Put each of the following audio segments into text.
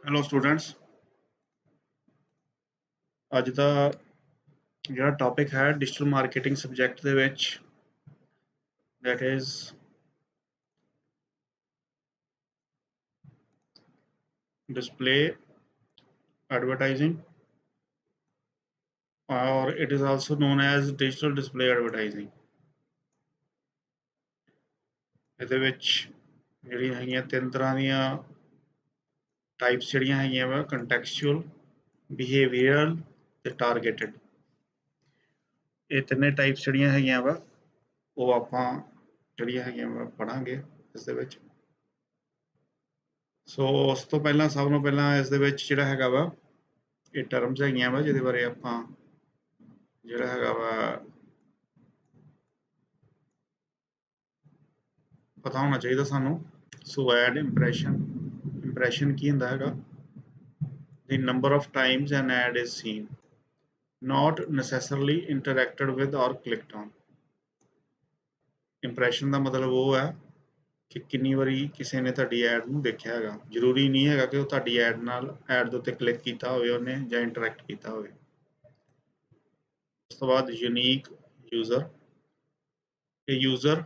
Hello students. ਅੱਜ ਦਾ ਜਿਹੜਾ topic ਹੈ ਡਿਜੀਟਲ ਮਾਰਕੀਟਿੰਗ ਸਬਜੈਕਟ ਦੇ ਵਿੱਚ that is display advertising, or it is also known as digital display advertising। ਇਹਦੇ ਵਿੱਚ ਜਿਹੜੀਆਂ ਹੈਗੀਆਂ ਤਿੰਨ ਤਰ੍ਹਾਂ ਦੀਆਂ ਟਾਈਪਸ ਜਿਹੜੀਆਂ ਹੈਗੀਆਂ ਵਾ ਕੰਟੈਕਸਚੁਅਲ, ਬਿਹੇਵੀਅਰਲ ਤੇ ਟਾਰਗੇਟਡ। ਇਹ ਤਿੰਨੇ ਟਾਈਪਸ ਜਿਹੜੀਆਂ ਹੈਗੀਆਂ ਵਾ ਉਹ ਆਪਾਂ ਜਿਹੜੀਆਂ ਹੈਗੀਆਂ ਵਾ ਪੜਾਂਗੇ ਇਸ ਦੇ ਵਿੱਚ। ਸੋ ਉਸ ਤੋਂ ਪਹਿਲਾਂ ਸਭ ਤੋਂ ਪਹਿਲਾਂ ਇਸ ਦੇ ਵਿੱਚ ਜਿਹੜਾ ਹੈਗਾ ਵਾ ਇਹ ਟਰਮਸ ਹੈਗੀਆਂ ਵਾ ਜਿਹਦੇ ਬਾਰੇ ਆਪਾਂ ਜਿਹੜਾ ਹੈਗਾ ਵਾ ਪਤਾ ਹੋਣਾ ਚਾਹੀਦਾ ਸਾਨੂੰ। ਸੋ ਐਡ ਇੰਪ੍ਰੈਸ਼ਨ ਕੀ ਹੁੰਦਾ ਹੈਗਾ? the number of times an ad is seen, not necessarily interacted with or clicked on। Impression ਦਾ ਮਤਲਬ ਉਹ ਹੈ ਕਿ ਕਿੰਨੀ ਵਾਰੀ ਕਿਸੇ ਨੇ ਤੁਹਾਡੀ ਐਡ ਨੂੰ ਦੇਖਿਆ ਹੈਗਾ। ਜ਼ਰੂਰੀ ਨਹੀਂ ਹੈਗਾ ਕਿ ਉਹ ਤੁਹਾਡੀ ਐਡ ਦੇ ਉੱਤੇ ਕਲਿੱਕ ਕੀਤਾ ਹੋਵੇ ਉਹਨੇ ਜਾਂ ਇੰਟਰੈਕਟ ਕੀਤਾ ਹੋਵੇ। ਉਸ ਤੋਂ ਬਾਅਦ unique user, a user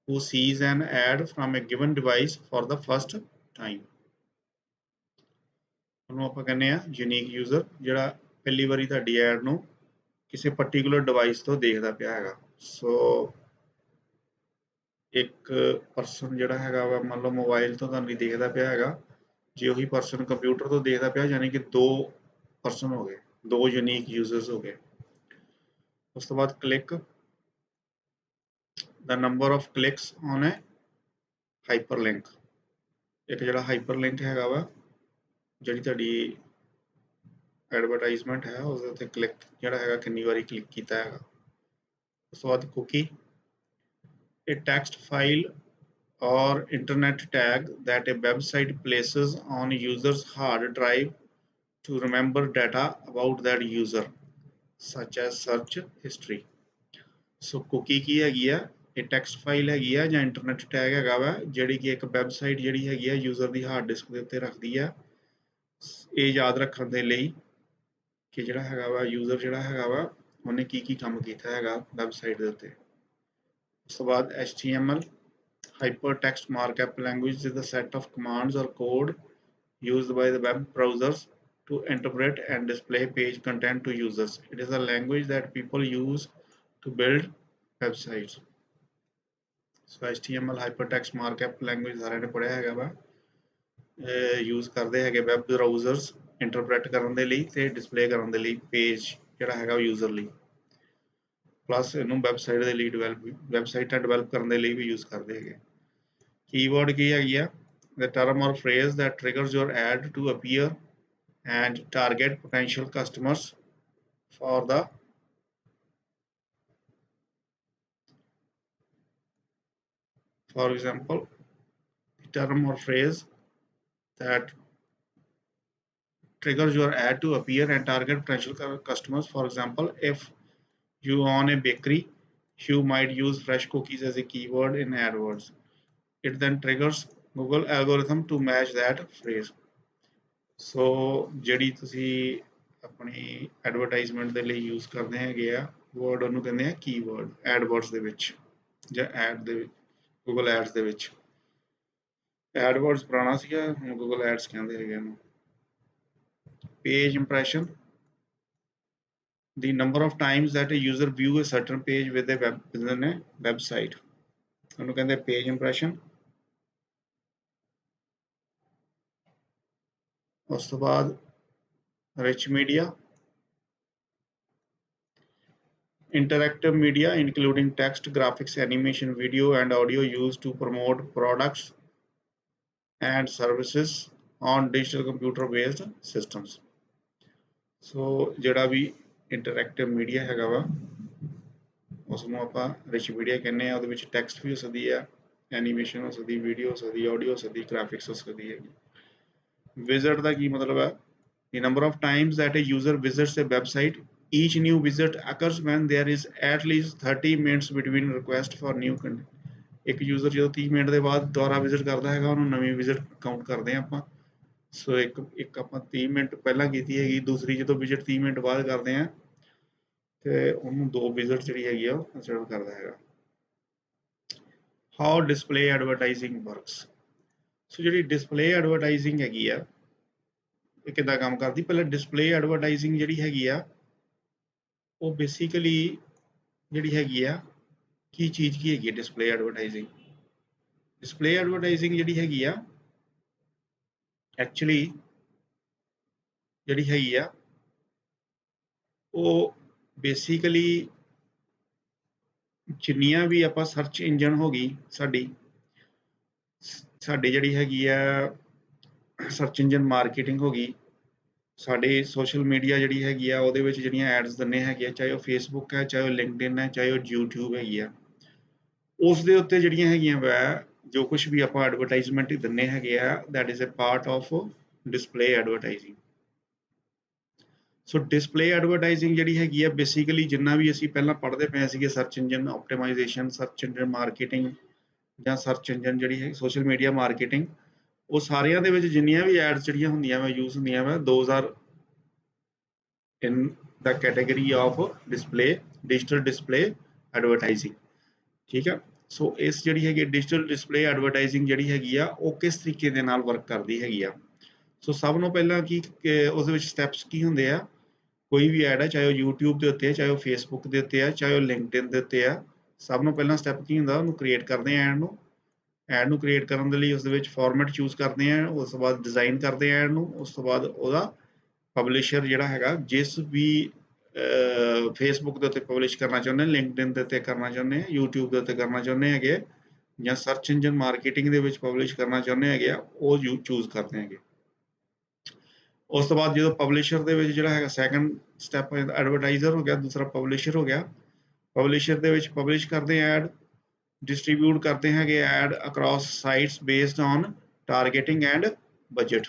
who sees an ad from a given device for the first time। ਉਹਨੂੰ ਆਪਾਂ ਕਹਿੰਦੇ ਆ ਯੂਨੀਕ ਯੂਜ਼ਰ, ਜਿਹੜਾ ਪਹਿਲੀ ਵਾਰੀ ਤੁਹਾਡੀ ਐਡ ਨੂੰ ਕਿਸੇ ਪਰਟੀਕੂਲਰ ਡਿਵਾਈਸ ਤੋਂ ਦੇਖਦਾ ਪਿਆ ਹੈਗਾ। ਸੋ ਇੱਕ ਪਰਸਨ ਜਿਹੜਾ ਹੈਗਾ ਵਾ ਮੰਨ ਲਓ ਮੋਬਾਈਲ ਤੋਂ ਤੁਹਾਨੂੰ ਦੇਖਦਾ ਪਿਆ ਹੈਗਾ, ਜੇ ਉਹੀ ਪਰਸਨ ਕੰਪਿਊਟਰ ਤੋਂ ਦੇਖਦਾ ਪਿਆ ਯਾਨੀ ਕਿ ਦੋ ਪਰਸਨ ਹੋ ਗਏ, ਦੋ ਯੂਨੀਕ ਯੂਜ਼ਰਸ ਹੋ ਗਏ। ਉਸ ਤੋਂ ਬਾਅਦ click, the number of clicks on a hyperlink। ਇੱਕ ਜਿਹੜਾ ਹਾਈਪਰਲਿੰਕ ਹੈਗਾ ਵਾ, ਜਿਹੜੀ ਤੁਹਾਡੀ ਐਡਵਰਟਾਈਜ਼ਮੈਂਟ ਹੈ ਉਸਦੇ ਉੱਤੇ ਕਲਿੱਕ ਜਿਹੜਾ ਹੈਗਾ ਕਿੰਨੀ ਵਾਰੀ ਕਲਿੱਕ ਕੀਤਾ ਹੈਗਾ। ਉਸ ਤੋਂ ਬਾਅਦ ਕੁਕੀ, a text file or internet tag that a website places on user's hard drive to remember data about that user such as search history। ਸੋ ਕੁਕੀ ਕੀ ਹੈਗੀ ਆ? ਇਹ ਟੈਕਸਟ ਫਾਈਲ ਹੈਗੀ ਆ ਜਾਂ ਇੰਟਰਨੈਟ ਟੈਗ ਹੈਗਾ ਵਾ ਜਿਹੜੀ ਕਿ ਇੱਕ ਵੈਬਸਾਈਟ ਜਿਹੜੀ ਹੈਗੀ ਆ ਯੂਜ਼ਰ ਦੀ ਹਾਰਡ ਡਿਸਕ ਦੇ ਉੱਤੇ ਰੱਖਦੀ ਆ, ਇਹ ਯਾਦ ਰੱਖਣ ਦੇ ਲਈ ਕਿ ਜਿਹੜਾ ਹੈਗਾ ਵਾ ਯੂਜ਼ਰ ਜਿਹੜਾ ਹੈਗਾ ਵਾ ਉਹਨੇ ਕੀ ਕੀ ਕੰਮ ਕੀਤਾ ਹੈਗਾ ਵੈਬਸਾਈਟ ਦੇ ਉੱਤੇ। ਉਸ ਤੋਂ ਬਾਅਦ HTML, hypertext markup language is the set of commands or code used by the web browsers to interpret and display page content to users। It is a language that people use to build websites। So HTML hypertext markup language ਸਾਰਿਆਂ ਨੇ ਪੜ੍ਹਿਆ ਹੈਗਾ ਵਾ, use ਕਰਦੇ ਹੈਗੇ web browsers ਇੰਟਰਪ੍ਰੈਟ ਕਰਨ ਦੇ ਲਈ ਤੇ ਡਿਸਪਲੇ ਕਰਨ ਦੇ ਲਈ ਪੇਜ ਜਿਹੜਾ ਹੈਗਾ ਯੂਜ਼ਰ ਲਈ, ਪਲੱਸ ਇਹਨੂੰ ਵੈਬਸਾਈਟਾਂ ਡਿਵੈਲਪ ਕਰਨ ਦੇ ਲਈ ਵੀ ਯੂਜ਼ ਕਰਦੇ ਹੈਗੇ। ਕੀਵਰਡ ਕੀ ਹੈਗੀ ਆ? the term or phrase that triggers your ad to appear and target potential customers for the for example the term or phrase that triggers your ad to appear and target potential customers। For example, if you own a bakery, you might use fresh cookies as a keyword in AdWords। It then triggers Google algorithm to match that phrase। ਸੋ ਜਿਹੜੀ ਤੁਸੀਂ ਆਪਣੀ advertisement ਦੇ ਲਈ use ਕਰਦੇ ਹੈਗੇ ਆ word, ਉਹਨੂੰ ਕਹਿੰਦੇ ਆ ਕੀਵਰਡ ਐਡਵਰਡਸ ਦੇ ਵਿੱਚ ਜਾਂ ਐਡ ਦੇ ਵਿੱਚ, ਗੂਗਲ ਐਡਸ ਦੇ ਵਿੱਚ। ਐਡਵਰਡਸ ਪੁਰਾਣਾ ਸੀਗਾ, ਹੁਣ ਗੂਗਲ ਐਡਸ ਕਹਿੰਦੇ ਹੈਗੇ ਇਹਨੂੰ। page impression, the number of times that a user view a certain page within a website, ਉਹਨੂੰ ਕਹਿੰਦੇ page impression। ਉਸ ਤੋਂ ਬਾਅਦ rich media, interactive media including text, graphics, animation, video and audio used to promote products and services on digital computer based systems। ਸੋ ਜਿਹੜਾ ਵੀ interactive media ਹੈਗਾ ਵਾ ਉਸਨੂੰ ਆਪਾਂ ਰਿਚ ਮੀਡੀਆ ਕਹਿੰਦੇ ਆ। ਉਹਦੇ ਵਿੱਚ ਟੈਕਸਟ ਵੀ ਹੋ ਸਕਦੀ ਆ, ਐਨੀਮੇਸ਼ਨ ਹੋ ਸਕਦੀ, ਵੀਡੀਓ ਹੋ ਸਕਦੀ, ਆਡੀਓ ਹੋ ਸਕਦੀ, ਗ੍ਰਾਫਿਕਸ ਹੋ ਸਕਦੀ ਹੈਗੀ। ਵਿਜ਼ਿਟ ਦਾ ਕੀ ਮਤਲਬ ਹੈ? the number of times that a user visits a website, each new visit occurs when there is at least 30 minutes between request for new content। ਇੱਕ ਯੂਜ਼ਰ ਜਦੋਂ 30 ਮਿੰਟ ਦੇ ਬਾਅਦ ਦੁਬਾਰਾ ਵਿਜ਼ਿਟ ਕਰਦਾ ਹੈਗਾ ਉਹਨੂੰ ਨਵੀਂ ਵਿਜ਼ਿਟ ਕਾਊਂਟ ਕਰਦੇ ਹਾਂ ਆਪਾਂ। ਸੋ ਇੱਕ ਆਪਾਂ 30 ਮਿੰਟ ਪਹਿਲਾਂ ਕੀਤੀ ਹੈਗੀ, ਦੂਸਰੀ ਜਦੋਂ ਵਿਜ਼ਿਟ 30 ਮਿੰਟ ਬਾਅਦ ਕਰਦੇ ਆ ਤੇ ਉਹਨੂੰ 2 ਵਿਜ਼ਿਟ ਜਿਹੜੀ ਹੈਗੀ ਆ ਉਹ ਕੰਸੀਡਰ ਕਰਦਾ ਹੈਗਾ। How display advertising works. So ਜਿਹੜੀ ਡਿਸਪਲੇ ਐਡਵਰਟਾਈਜ਼ਿੰਗ ਹੈਗੀ ਆ ਇਹ ਕਿੱਦਾਂ ਕੰਮ ਕਰਦੀ। ਪਹਿਲਾਂ ਡਿਸਪਲੇ ਐਡਵਰਟਾਈਜ਼ਿੰਗ ਜਿਹੜੀ ਹੈਗੀ ਆ ਉਹ ਬੇਸਿਕਲੀ ਜਿਹੜੀ ਹੈਗੀ ਆ ਕੀ ਚੀਜ਼ ਕੀ ਹੈਗੀ ਹੈ ਡਿਸਪਲੇ ਐਡਵਰਟਾਈਜ਼ਿੰਗ। ਡਿਸਪਲੇ ਐਡਵਰਟਾਈਜ਼ਿੰਗ ਜਿਹੜੀ ਹੈਗੀ ਆ ਐਕਚੁਅਲੀ ਜਿਹੜੀ ਹੈਗੀ ਆ ਉਹ ਬੇਸਿਕਲੀ ਜਿੰਨੀਆਂ ਵੀ ਆਪਾਂ ਸਰਚ ਇੰਜਨ ਹੋ ਗਈ ਸਾਡੀ ਜਿਹੜੀ ਹੈਗੀ ਆ ਸਰਚ ਇੰਜਨ ਮਾਰਕੀਟਿੰਗ ਹੋ ਗਈ, ਸਾਡੇ ਸੋਸ਼ਲ ਮੀਡੀਆ ਜਿਹੜੀ ਹੈਗੀ ਆ ਉਹਦੇ ਵਿੱਚ ਜਿਹੜੀਆਂ ਐਡਸ ਦਿੰਦੇ ਹੈਗੇ ਆ, ਚਾਹੇ ਉਹ ਫੇਸਬੁੱਕ ਹੈ, ਚਾਹੇ ਉਹ ਲਿੰਕਡਇਨ ਹੈ, ਚਾਹੇ ਉਹ YouTube ਹੈਗੀ ਆ, ਉਸ ਦੇ ਉੱਤੇ ਜਿਹੜੀਆਂ ਹੈਗੀਆਂ ਵਾ ਜੋ ਕੁਝ ਵੀ ਆਪਾਂ ਐਡਵਰਟਾਈਜ਼ਮੈਂਟ ਦਿੰਦੇ ਹੈਗੇ ਆ that is a part of display advertising. So display advertising ਜਿਹੜੀ ਹੈਗੀ ਆ ਬੇਸਿਕਲੀ ਜਿੰਨਾ ਵੀ ਅਸੀਂ ਪਹਿਲਾਂ ਪੜ੍ਹਦੇ ਪਏ ਸੀਗੇ search engine optimisation, search engine marketing ਜਾਂ ਸਰਚ ਇੰਜਨ ਜਿਹੜੀ ਹੈ ਸੋਸ਼ਲ ਮੀਡੀਆ ਮਾਰਕੀਟਿੰਗ, ਉਹ ਸਾਰਿਆਂ ਦੇ ਵਿੱਚ ਜਿੰਨੀਆਂ ਵੀ ਐਡਸ ਜਿਹੜੀਆਂ ਹੁੰਦੀਆਂ ਵਾ ਯੂਜ਼ ਹੁੰਦੀਆਂ ਵਾ those are in the category of display digital display advertising. ਠੀਕ ਹੈ। ਸੋ ਇਸ ਜਿਹੜੀ ਹੈਗੀ ਡਿਜੀਟਲ ਡਿਸਪਲੇ ਐਡਵਰਟਾਈਜ਼ਿੰਗ ਜਿਹੜੀ ਹੈਗੀ ਆ ਉਹ ਕਿਸ ਤਰੀਕੇ ਦੇ ਨਾਲ ਵਰਕ ਕਰਦੀ ਹੈਗੀ ਆ। ਸੋ ਸਭ ਨੂੰ ਪਹਿਲਾਂ ਕੀ ਉਸ ਵਿੱਚ ਸਟੈਪਸ ਕੀ ਹੁੰਦੇ ਆ। ਕੋਈ ਵੀ ਐਡ ਹੈ ਚਾਹੇ ਉਹ YouTube ਦੇ ਉੱਤੇ ਹੈ, ਚਾਹੇ ਉਹ Facebook ਦੇ ਉੱਤੇ ਹੈ, ਚਾਹੇ ਉਹ LinkedIn ਦੇ ਉੱਤੇ ਆ, ਸਭ ਨੂੰ ਪਹਿਲਾਂ ਸਟੈਪ ਕੀ ਹੁੰਦਾ ਉਹਨੂੰ ਕ੍ਰੀਏਟ ਕਰਦੇ ਆ ਐਡ ਨੂੰ ਕ੍ਰੀਏਟ ਕਰਨ ਦੇ ਲਈ ਉਸ ਦੇ ਵਿੱਚ ਫਾਰਮੈਟ ਚੂਜ਼ ਕਰਦੇ ਆ, ਉਸ ਤੋਂ ਬਾਅਦ ਡਿਜ਼ਾਈਨ ਕਰਦੇ ਆ ਐਡ ਨੂੰ, ਉਸ ਤੋਂ ਬਾਅਦ ਉਹਦਾ ਪਬਲਿਸ਼ਰ ਜਿਹੜਾ ਹੈਗਾ ਜਿਸ ਵੀ ਫੇਸਬੁੱਕ ਦੇ ਉੱਤੇ ਪਬਲਿਸ਼ ਕਰਨਾ ਚਾਹੁੰਦੇ, ਲਿੰਕਡਇਨ ਦੇ ਉੱਤੇ ਕਰਨਾ ਚਾਹੁੰਦੇ, YouTube ਦੇ ਉੱਤੇ ਕਰਨਾ ਚਾਹੁੰਦੇ ਹੈਗੇ ਜਾਂ ਸਰਚ ਇੰਜਨ ਮਾਰਕੀਟਿੰਗ ਦੇ ਵਿੱਚ ਪਬਲਿਸ਼ ਕਰਨਾ ਚਾਹੁੰਦੇ ਹੈਗੇ ਆ ਉਹ ਚੂਜ਼ ਕਰਦੇ ਹੈਗੇ। ਉਸ ਤੋਂ ਬਾਅਦ ਜਦੋਂ ਪਬਲਿਸ਼ਰ ਦੇ ਵਿੱਚ ਜਿਹੜਾ ਹੈਗਾ ਸੈਕੰਡ ਸਟੈਪ ਐਡਵਰਟਾਈਜ਼ਰ ਹੋ ਗਿਆ, ਦੂਸਰਾ ਪਬਲਿਸ਼ਰ ਹੋ ਗਿਆ। ਪਬਲਿਸ਼ਰ ਦੇ ਵਿੱਚ ਪਬਲਿਸ਼ ਕਰਦੇ ਐਡ, ਡਿਸਟ੍ਰੀਬਿਊਟ ਕਰਦੇ ਹੈਗੇ ad across sites based on targeting and budget.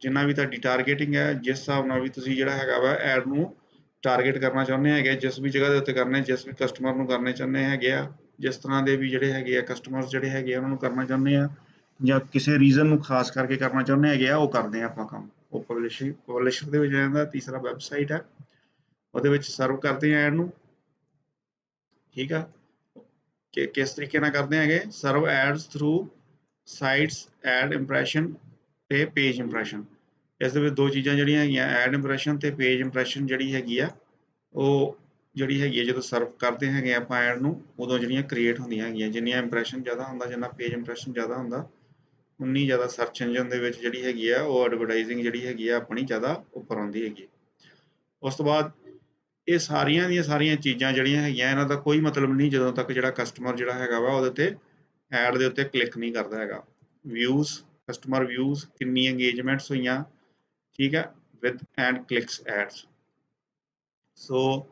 ਜਿੰਨਾ ਵੀ ਤੁਹਾਡੀ ਟਾਰਗੇਟਿੰਗ ਹੈ ਜਿਸ ਹਿਸਾਬ ਨਾਲ ਵੀ ਤੁਸੀਂ ਜਿਹੜਾ ਹੈਗਾ ਵਾ ਐਡ ਨੂੰ ਟਾਰਗੇਟ ਕਰਨਾ ਚਾਹੁੰਦੇ ਹੈਗੇ, ਜਿਸ ਵੀ ਜਗ੍ਹਾ ਦੇ ਉੱਤੇ ਕਰਨੇ, ਜਿਸ ਵੀ ਕਸਟਮਰ ਨੂੰ ਕਰਨੇ ਚਾਹੁੰਦੇ ਹੈਗੇ ਆ, ਜਿਸ ਤਰ੍ਹਾਂ ਦੇ ਵੀ ਜਿਹੜੇ ਹੈਗੇ ਆ ਕਸਟਮਰਸ ਜਿਹੜੇ ਹੈਗੇ ਆ ਉਹਨਾਂ ਨੂੰ ਕਰਨਾ ਚਾਹੁੰਦੇ ਆ ਜਾਂ ਕਿਸੇ ਰੀਜ਼ਨ ਨੂੰ ਖਾਸ ਕਰਕੇ ਕਰਨਾ ਚਾਹੁੰਦੇ ਹੈਗੇ ਆ ਉਹ ਕਰਦੇ ਆ ਆਪਾਂ ਕੰਮ। ਉਹ ਪਬਲਿਸ਼ਰ ਦੇ ਵਿੱਚ ਜਾਂਦਾ। ਤੀਸਰਾ ਵੈਬਸਾਈਟ ਹੈ ਉਹਦੇ ਵਿੱਚ ਸਰਵ ਕਰਦੇ ਆ ਐਡ ਨੂੰ। ਠੀਕ ਆ ਕਿ ਕਿਸ ਤਰੀਕੇ ਨਾਲ ਕਰਦੇ ਹੈਗੇ serve ads through sites ad impression ਤੇ ਪੇਜ ਇੰਪ੍ਰੈਸ਼ਨ। ਇਸ ਦੇ ਵਿੱਚ ਦੋ ਚੀਜ਼ਾਂ ਜਿਹੜੀਆਂ ਹੈਗੀਆਂ ਐਡ ਇੰਪ੍ਰੈਸ਼ਨ ਤੇ ਪੇਜ ਇੰਪ੍ਰੈਸ਼ਨ ਜਿਹੜੀ ਹੈਗੀ ਆ ਉਹ ਜਿਹੜੀ ਹੈਗੀ ਆ ਜਦੋਂ ਸਰਵ ਕਰਦੇ ਹੈਗੇ ਆਪਾਂ ਐਡ ਨੂੰ ਉਦੋਂ ਜਿਹੜੀਆਂ ਕ੍ਰੀਏਟ ਹੁੰਦੀਆਂ ਹੈਗੀਆਂ। ਜਿੰਨੀਆਂ ਇੰਪ੍ਰੈਸ਼ਨ ਜ਼ਿਆਦਾ ਹੁੰਦਾ, ਜਿੰਨਾ ਪੇਜ ਇੰਪ੍ਰੈਸ਼ਨ ਜ਼ਿਆਦਾ ਹੁੰਦਾ, ਉਨੀ ਜ਼ਿਆਦਾ ਸਰਚ ਇੰਜਨ ਦੇ ਵਿੱਚ ਜਿਹੜੀ ਹੈਗੀ ਆ ਉਹ ਐਡਵਰਟਾਈਜ਼ਿੰਗ ਜਿਹੜੀ ਹੈਗੀ ਆ ਆਪਣੀ ਜ਼ਿਆਦਾ ਉੱਪਰ ਆਉਂਦੀ ਹੈਗੀ। ਉਸ ਤੋਂ ਬਾਅਦ ਇਹ ਸਾਰੀਆਂ ਦੀਆਂ ਸਾਰੀਆਂ ਚੀਜ਼ਾਂ ਜਿਹੜੀਆਂ ਹੈਗੀਆਂ ਇਹਨਾਂ ਦਾ ਕੋਈ ਮਤਲਬ ਨਹੀਂ ਜਦੋਂ ਤੱਕ ਜਿਹੜਾ ਕਸਟਮਰ ਜਿਹੜਾ ਹੈਗਾ ਵਾ ਉਹਦੇ ਤੇ ਐਡ ਦੇ ਉੱਤੇ ਕਲਿੱਕ ਨਹੀਂ ਕਰਦਾ ਹੈਗਾ। ਵਿਊਜ਼, ਕਸਟਮਰ ਵਿਊਜ਼, ਕਿੰਨੀ ਇੰਗੇਜਮੈਂਟਸ ਹੋਈਆਂ, ਠੀਕ ਹੈ, ਵਿਦ ਐਂਡ ਕਲਿੱਕਸ ਐਡਸ। ਸੋ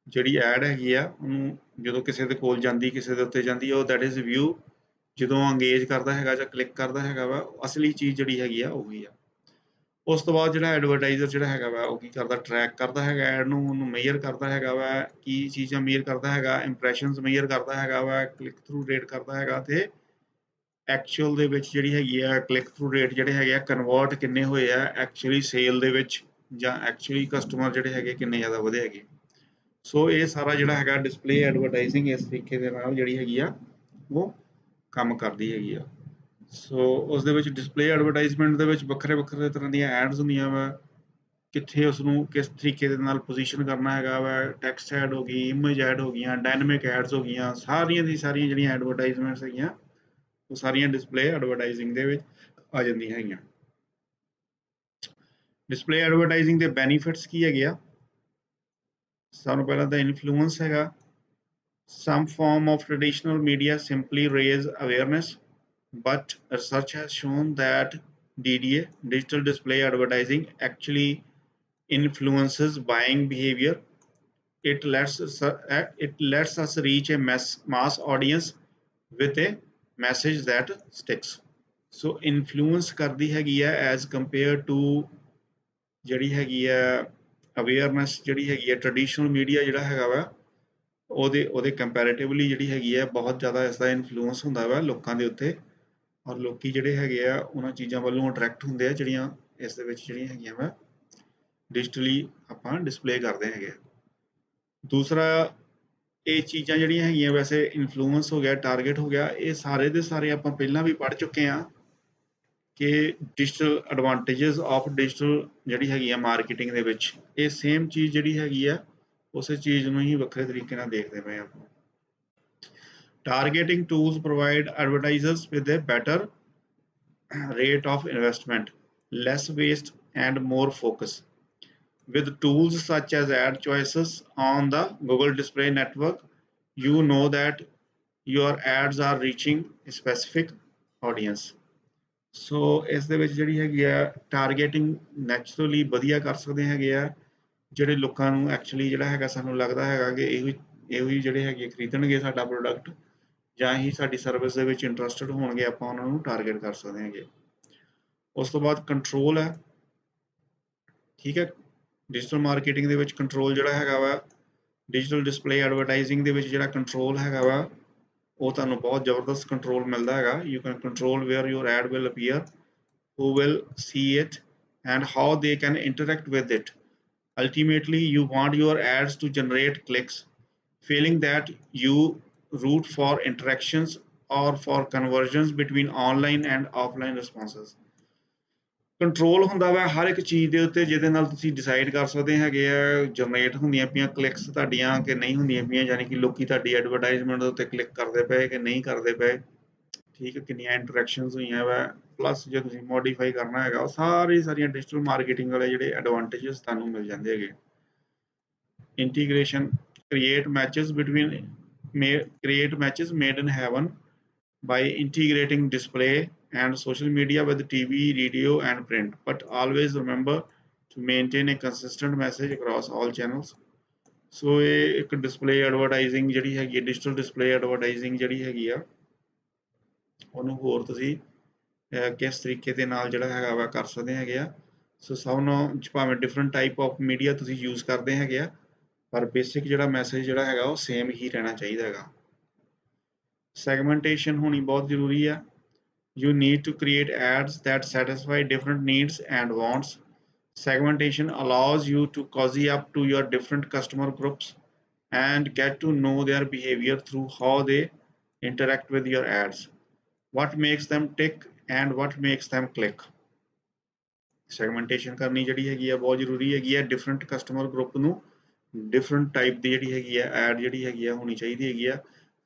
ਜਿਹੜੀ ਐਡ ਹੈਗੀ ਆ ਉਹਨੂੰ ਜਦੋਂ ਕਿਸੇ ਦੇ ਕੋਲ ਜਾਂਦੀ, ਕਿਸੇ ਦੇ ਉੱਤੇ ਜਾਂਦੀ ਉਹ ਦੈਟ ਇਜ਼ ਵਿਊ। ਜਦੋਂ ਅੰਗੇਜ ਕਰਦਾ ਹੈਗਾ ਜਾਂ ਕਲਿੱਕ ਕਰਦਾ ਹੈਗਾ ਵਾ ਅਸਲੀ ਚੀਜ਼ ਜਿਹੜੀ ਹੈਗੀ ਆ ਉਹੀ ਆ। ਉਸ ਤੋਂ ਬਾਅਦ ਜਿਹੜਾ ਐਡਵਰਟਾਈਜ਼ਰ ਜਿਹੜਾ ਹੈਗਾ ਵਾ ਉਹ ਕੀ ਕਰਦਾ ਟਰੈਕ ਕਰਦਾ ਹੈਗਾ ਐਡ ਨੂੰ, ਉਹਨੂੰ ਮੇਜਰ ਕਰਦਾ ਹੈਗਾ ਵਾ ਕੀ ਚੀਜ਼ਾਂ ਮੇਜਰ ਕਰਦਾ ਹੈਗਾ, ਇੰਪ੍ਰੈਸ਼ਨਸ ਮੇਜਰ ਕਰਦਾ ਹੈਗਾ ਵਾ, ਕਲਿੱਕ ਥਰੂ ਰੇਟ ਕਰਦਾ ਹੈਗਾ ਤੇ ਐਕਚੁਅਲ ਦੇ ਵਿੱਚ ਜਿਹੜੀ ਹੈਗੀ ਆ ਕਲਿੱਕ ਥਰੂ ਰੇਟ ਜਿਹੜੇ ਹੈਗੇ ਆ ਕਨਵਰਟ ਕਿੰਨੇ ਹੋਏ ਆ ਐਕਚੁਅਲੀ ਸੇਲ ਦੇ ਵਿੱਚ ਜਾਂ ਐਕਚੁਅਲੀ ਕਸਟਮਰ ਜਿਹੜੇ ਹੈਗੇ ਕਿੰਨੇ ਜ਼ਿਆਦਾ ਵਧੇ ਹੈਗੇ। ਸੋ ਇਹ ਸਾਰਾ ਜਿਹੜਾ ਹੈਗਾ ਡਿਸਪਲੇ ਐਡਵਰਟਾਈਜ਼ਿੰਗ ਇਸ ਤਰੀਕੇ ਦੇ ਨਾਲ ਜਿਹੜੀ ਹੈਗੀ ਆ ਉਹ ਕੰਮ ਕਰਦੀ ਹੈਗੀ ਆ। ਸੋ ਉਸ ਦੇ ਵਿੱਚ ਡਿਸਪਲੇ ਐਡਵਰਟਾਈਜ਼ਮੈਂਟ ਦੇ ਵਿੱਚ ਵੱਖਰੇ ਵੱਖਰੇ ਤਰ੍ਹਾਂ ਦੀਆਂ ਐਡਸ ਹੁੰਦੀਆਂ ਵਾ, ਕਿੱਥੇ ਉਸਨੂੰ ਕਿਸ ਤਰੀਕੇ ਦੇ ਨਾਲ ਪੋਜੀਸ਼ਨ ਕਰਨਾ ਹੈਗਾ ਵਾ, ਟੈਕਸਟ ਐਡ ਹੋ ਗਈ, ਇਮੇਜ ਐਡ ਹੋ ਗਈਆਂ, ਡਾਇਨਾਮਿਕ ਐਡਸ ਹੋ ਗਈਆਂ, ਸਾਰੀਆਂ ਦੀ ਸਾਰੀਆਂ ਜਿਹੜੀਆਂ ਐਡਵਰਟਾਈਜ਼ਮੈਂਟਸ ਹੈਗੀਆਂ ਉਹ ਸਾਰੀਆਂ ਡਿਸਪਲੇ ਐਡਵਰਟਾਈਜ਼ਿੰਗ ਦੇ ਵਿੱਚ ਆ ਜਾਂਦੀਆਂ ਹੈਗੀਆਂ। ਡਿਸਪਲੇ ਐਡਵਰਟਾਈਜ਼ਿੰਗ ਦੇ ਬੈਨੀਫਿਟਸ ਕੀ ਹੈਗੇ ਆ। ਸਭ ਤੋਂ ਪਹਿਲਾਂ ਤਾਂ ਇਨਫਲੂਐਂਸ ਹੈਗਾ। Some form of traditional media simply raise awareness, but research has shown that DDA, digital display advertising, actually influences buying behavior. It lets us reach a mass audience with a message that sticks. So influence ਕਰਦੀ ਹੈਗੀ ਆ as compared to ਜਿਹੜੀ ਹੈਗੀ ਆ awareness ਜਿਹੜੀ ਹੈਗੀ ਆ traditional media ਜਿਹੜਾ ਹੈਗਾ ਵਾ ਉਹਦੇ ਕੰਪੈਰੇਟਿਵਲੀ ਜਿਹੜੀ ਹੈਗੀ ਆ ਬਹੁਤ ਜ਼ਿਆਦਾ ਇਸ ਦਾ ਇਨਫਲੂਐਂਸ ਹੁੰਦਾ ਵਾ ਲੋਕਾਂ ਦੇ ਉੱਤੇ ਔਰ ਲੋਕੀ ਜਿਹੜੇ ਹੈਗੇ ਆ ਉਹਨਾਂ ਚੀਜ਼ਾਂ ਵੱਲੋਂ ਅਟਰੈਕਟ ਹੁੰਦੇ ਆ ਜਿਹੜੀਆਂ ਇਸ ਦੇ ਵਿੱਚ ਜਿਹੜੀਆਂ ਹੈਗੀਆਂ ਵਾ ਡਿਜੀਟਲੀ ਆਪਾਂ ਡਿਸਪਲੇ ਕਰਦੇ ਹੈਗੇ। ਦੂਸਰਾ ਇਹ ਚੀਜ਼ਾਂ ਜਿਹੜੀਆਂ ਹੈਗੀਆਂ ਵੈਸੇ ਇਨਫਲੂਐਂਸ ਹੋ ਗਿਆ, ਟਾਰਗੇਟ ਹੋ ਗਿਆ, ਇਹ ਸਾਰੇ ਦੇ ਸਾਰੇ ਆਪਾਂ ਪਹਿਲਾਂ ਵੀ ਪੜ੍ਹ ਚੁੱਕੇ ਹਾਂ ਕਿ ਡਿਜੀਟਲ ਐਡਵਾਂਟੇजेस ਆਫ ਡਿਜੀਟਲ ਜਿਹੜੀ ਹੈਗੀ ਆ ਮਾਰਕੀਟਿੰਗ ਦੇ ਵਿੱਚ ਇਹ ਸੇਮ ਚੀਜ਼ ਜਿਹੜੀ ਹੈਗੀ ਆ ਉਸੇ ਚੀਜ਼ ਨੂੰ ਹੀ ਵੱਖਰੇ ਤਰੀਕੇ ਨਾਲ ਦੇਖਦੇ ਪਏ ਆਪਾਂ। Targeting tools provide advertisers with a better rate of investment, less waste, and more focus. With tools such as ad choices on the Google Display Network, you know that your ads are reaching a specific audience. ਸੋ ਇਸ ਦੇ ਵਿੱਚ ਜਿਹੜੀ ਹੈਗੀ ਆ targeting naturally ਵਧੀਆ ਕਰ ਸਕਦੇ ਹੈਗੇ ਆ, ਜਿਹੜੇ ਲੋਕਾਂ ਨੂੰ ਐਕਚੁਅਲੀ ਜਿਹੜਾ ਹੈਗਾ ਸਾਨੂੰ ਲੱਗਦਾ ਹੈਗਾ ਕਿ ਇਹੋ ਹੀ ਜਿਹੜੇ ਹੈਗੇ ਖਰੀਦਣਗੇ ਸਾਡਾ ਪ੍ਰੋਡਕਟ ਜਾਂ ਹੀ ਸਾਡੀ ਸਰਵਿਸ ਦੇ ਵਿੱਚ ਇੰਟਰਸਟਡ ਹੋਣਗੇ, ਆਪਾਂ ਉਹਨਾਂ ਨੂੰ ਟਾਰਗੇਟ ਕਰ ਸਕਦੇ ਹੈਗੇ। ਉਸ ਤੋਂ ਬਾਅਦ ਕੰਟਰੋਲ ਹੈ, ਠੀਕ ਹੈ। ਡਿਜੀਟਲ ਮਾਰਕੀਟਿੰਗ ਦੇ ਵਿੱਚ ਕੰਟਰੋਲ ਜਿਹੜਾ ਹੈਗਾ ਵਾ, ਡਿਜੀਟਲ ਡਿਸਪਲੇ ਐਡਵਰਟਾਈਜ਼ਿੰਗ ਦੇ ਵਿੱਚ ਜਿਹੜਾ ਕੰਟਰੋਲ ਹੈਗਾ ਵਾ ਉਹ ਤੁਹਾਨੂੰ ਬਹੁਤ ਜ਼ਬਰਦਸਤ ਕੰਟਰੋਲ ਮਿਲਦਾ ਹੈਗਾ। You can control where your ad will appear, who will see it, and how they can interact with it. Ultimately, you want your ads to generate clicks, feeling that you root for interactions or for conversions between online and offline responses. Control ਹੁੰਦਾ ਵਾ ਹਰ ਇੱਕ ਚੀਜ਼ ਦੇ ਉੱਤੇ, ਜਿਹਦੇ ਨਾਲ ਤੁਸੀਂ decide ਕਰ ਸਕਦੇ ਹੈਗੇ ਆ ਜਨਰੇਟ ਹੁੰਦੀਆਂ ਪਈਆਂ ਕਲਿੱਕਸ ਤੁਹਾਡੀਆਂ ਕਿ ਨਹੀਂ ਹੁੰਦੀਆਂ ਪਈਆਂ, ਯਾਨੀ ਕਿ ਲੋਕੀ ਤੁਹਾਡੀ ਐਡਵਰਟਾਈਜ਼ਮੈਂਟ ਦੇ ਉੱਤੇ ਕਲਿੱਕ ਕਰਦੇ ਪਏ ਕਿ ਨਹੀਂ ਕਰਦੇ ਪਏ, ਠੀਕ ਹੈ, ਕਿੰਨੀਆਂ ਇੰਟਰੈਕਸ਼ਨਸ ਹੋਈਆਂ ਵਾ, ਪਲੱਸ ਜੇ ਤੁਸੀਂ ਮੋਡੀਫਾਈ ਕਰਨਾ ਹੈਗਾ ਉਹ ਸਾਰੀਆਂ ਡਿਜੀਟਲ ਮਾਰਕੀਟਿੰਗ ਵਾਲੇ ਜਿਹੜੇ ਐਡਵਾਂਟੇजेस ਤੁਹਾਨੂੰ ਮਿਲ ਜਾਂਦੇ ਹੈਗੇ। Integration, create matches made in heaven by integrating display and social media with TV, radio, and print. But always remember to maintain a consistent message across all channels. ਸੋ ਇਹ ਇੱਕ display advertising ਜਿਹੜੀ ਹੈਗੀ ਹੈ, digital display advertising ਜਿਹੜੀ ਹੈਗੀ ਆ ਉਹਨੂੰ ਹੋਰ ਤੁਸੀਂ ਕਿਸ ਤਰੀਕੇ ਦੇ ਨਾਲ ਜਿਹੜਾ ਹੈਗਾ ਵਾ ਕਰ ਸਕਦੇ ਹੈਗੇ ਆ। ਸੋ ਸਭ ਨੂੰ ਭਾਵੇਂ ਡਿਫਰੈਂਟ ਟਾਈਪ ਆਫ ਮੀਡੀਆ ਤੁਸੀਂ ਯੂਜ਼ ਕਰਦੇ ਹੈਗੇ ਆ, ਪਰ ਬੇਸਿਕ ਜਿਹੜਾ ਮੈਸੇਜ ਜਿਹੜਾ ਹੈਗਾ ਉਹ ਸੇਮ ਹੀ ਰਹਿਣਾ ਚਾਹੀਦਾ ਹੈਗਾ। ਸੈਗਮੈਂਟੇਸ਼ਨ ਹੋਣੀ ਬਹੁਤ ਜ਼ਰੂਰੀ ਆ। You need to create ads that satisfy different needs and wants. Segmentation allows you to cozy up to your different customer groups and get to know their behavior through how they interact with your ads, what makes them tick and what makes them click. ਸੈਗਮੈਂਟੇਸ਼ਨ ਕਰਨੀ ਜਿਹੜੀ ਹੈਗੀ ਆ ਬਹੁਤ ਜ਼ਰੂਰੀ ਹੈਗੀ ਆ। Different customer group ਨੂੰ different type ਦੀ ਜਿਹੜੀ ਹੈਗੀ ਆ ਐਡ ਜਿਹੜੀ ਹੈਗੀ ਆ ਹੋਣੀ ਚਾਹੀਦੀ ਹੈਗੀ ਆ,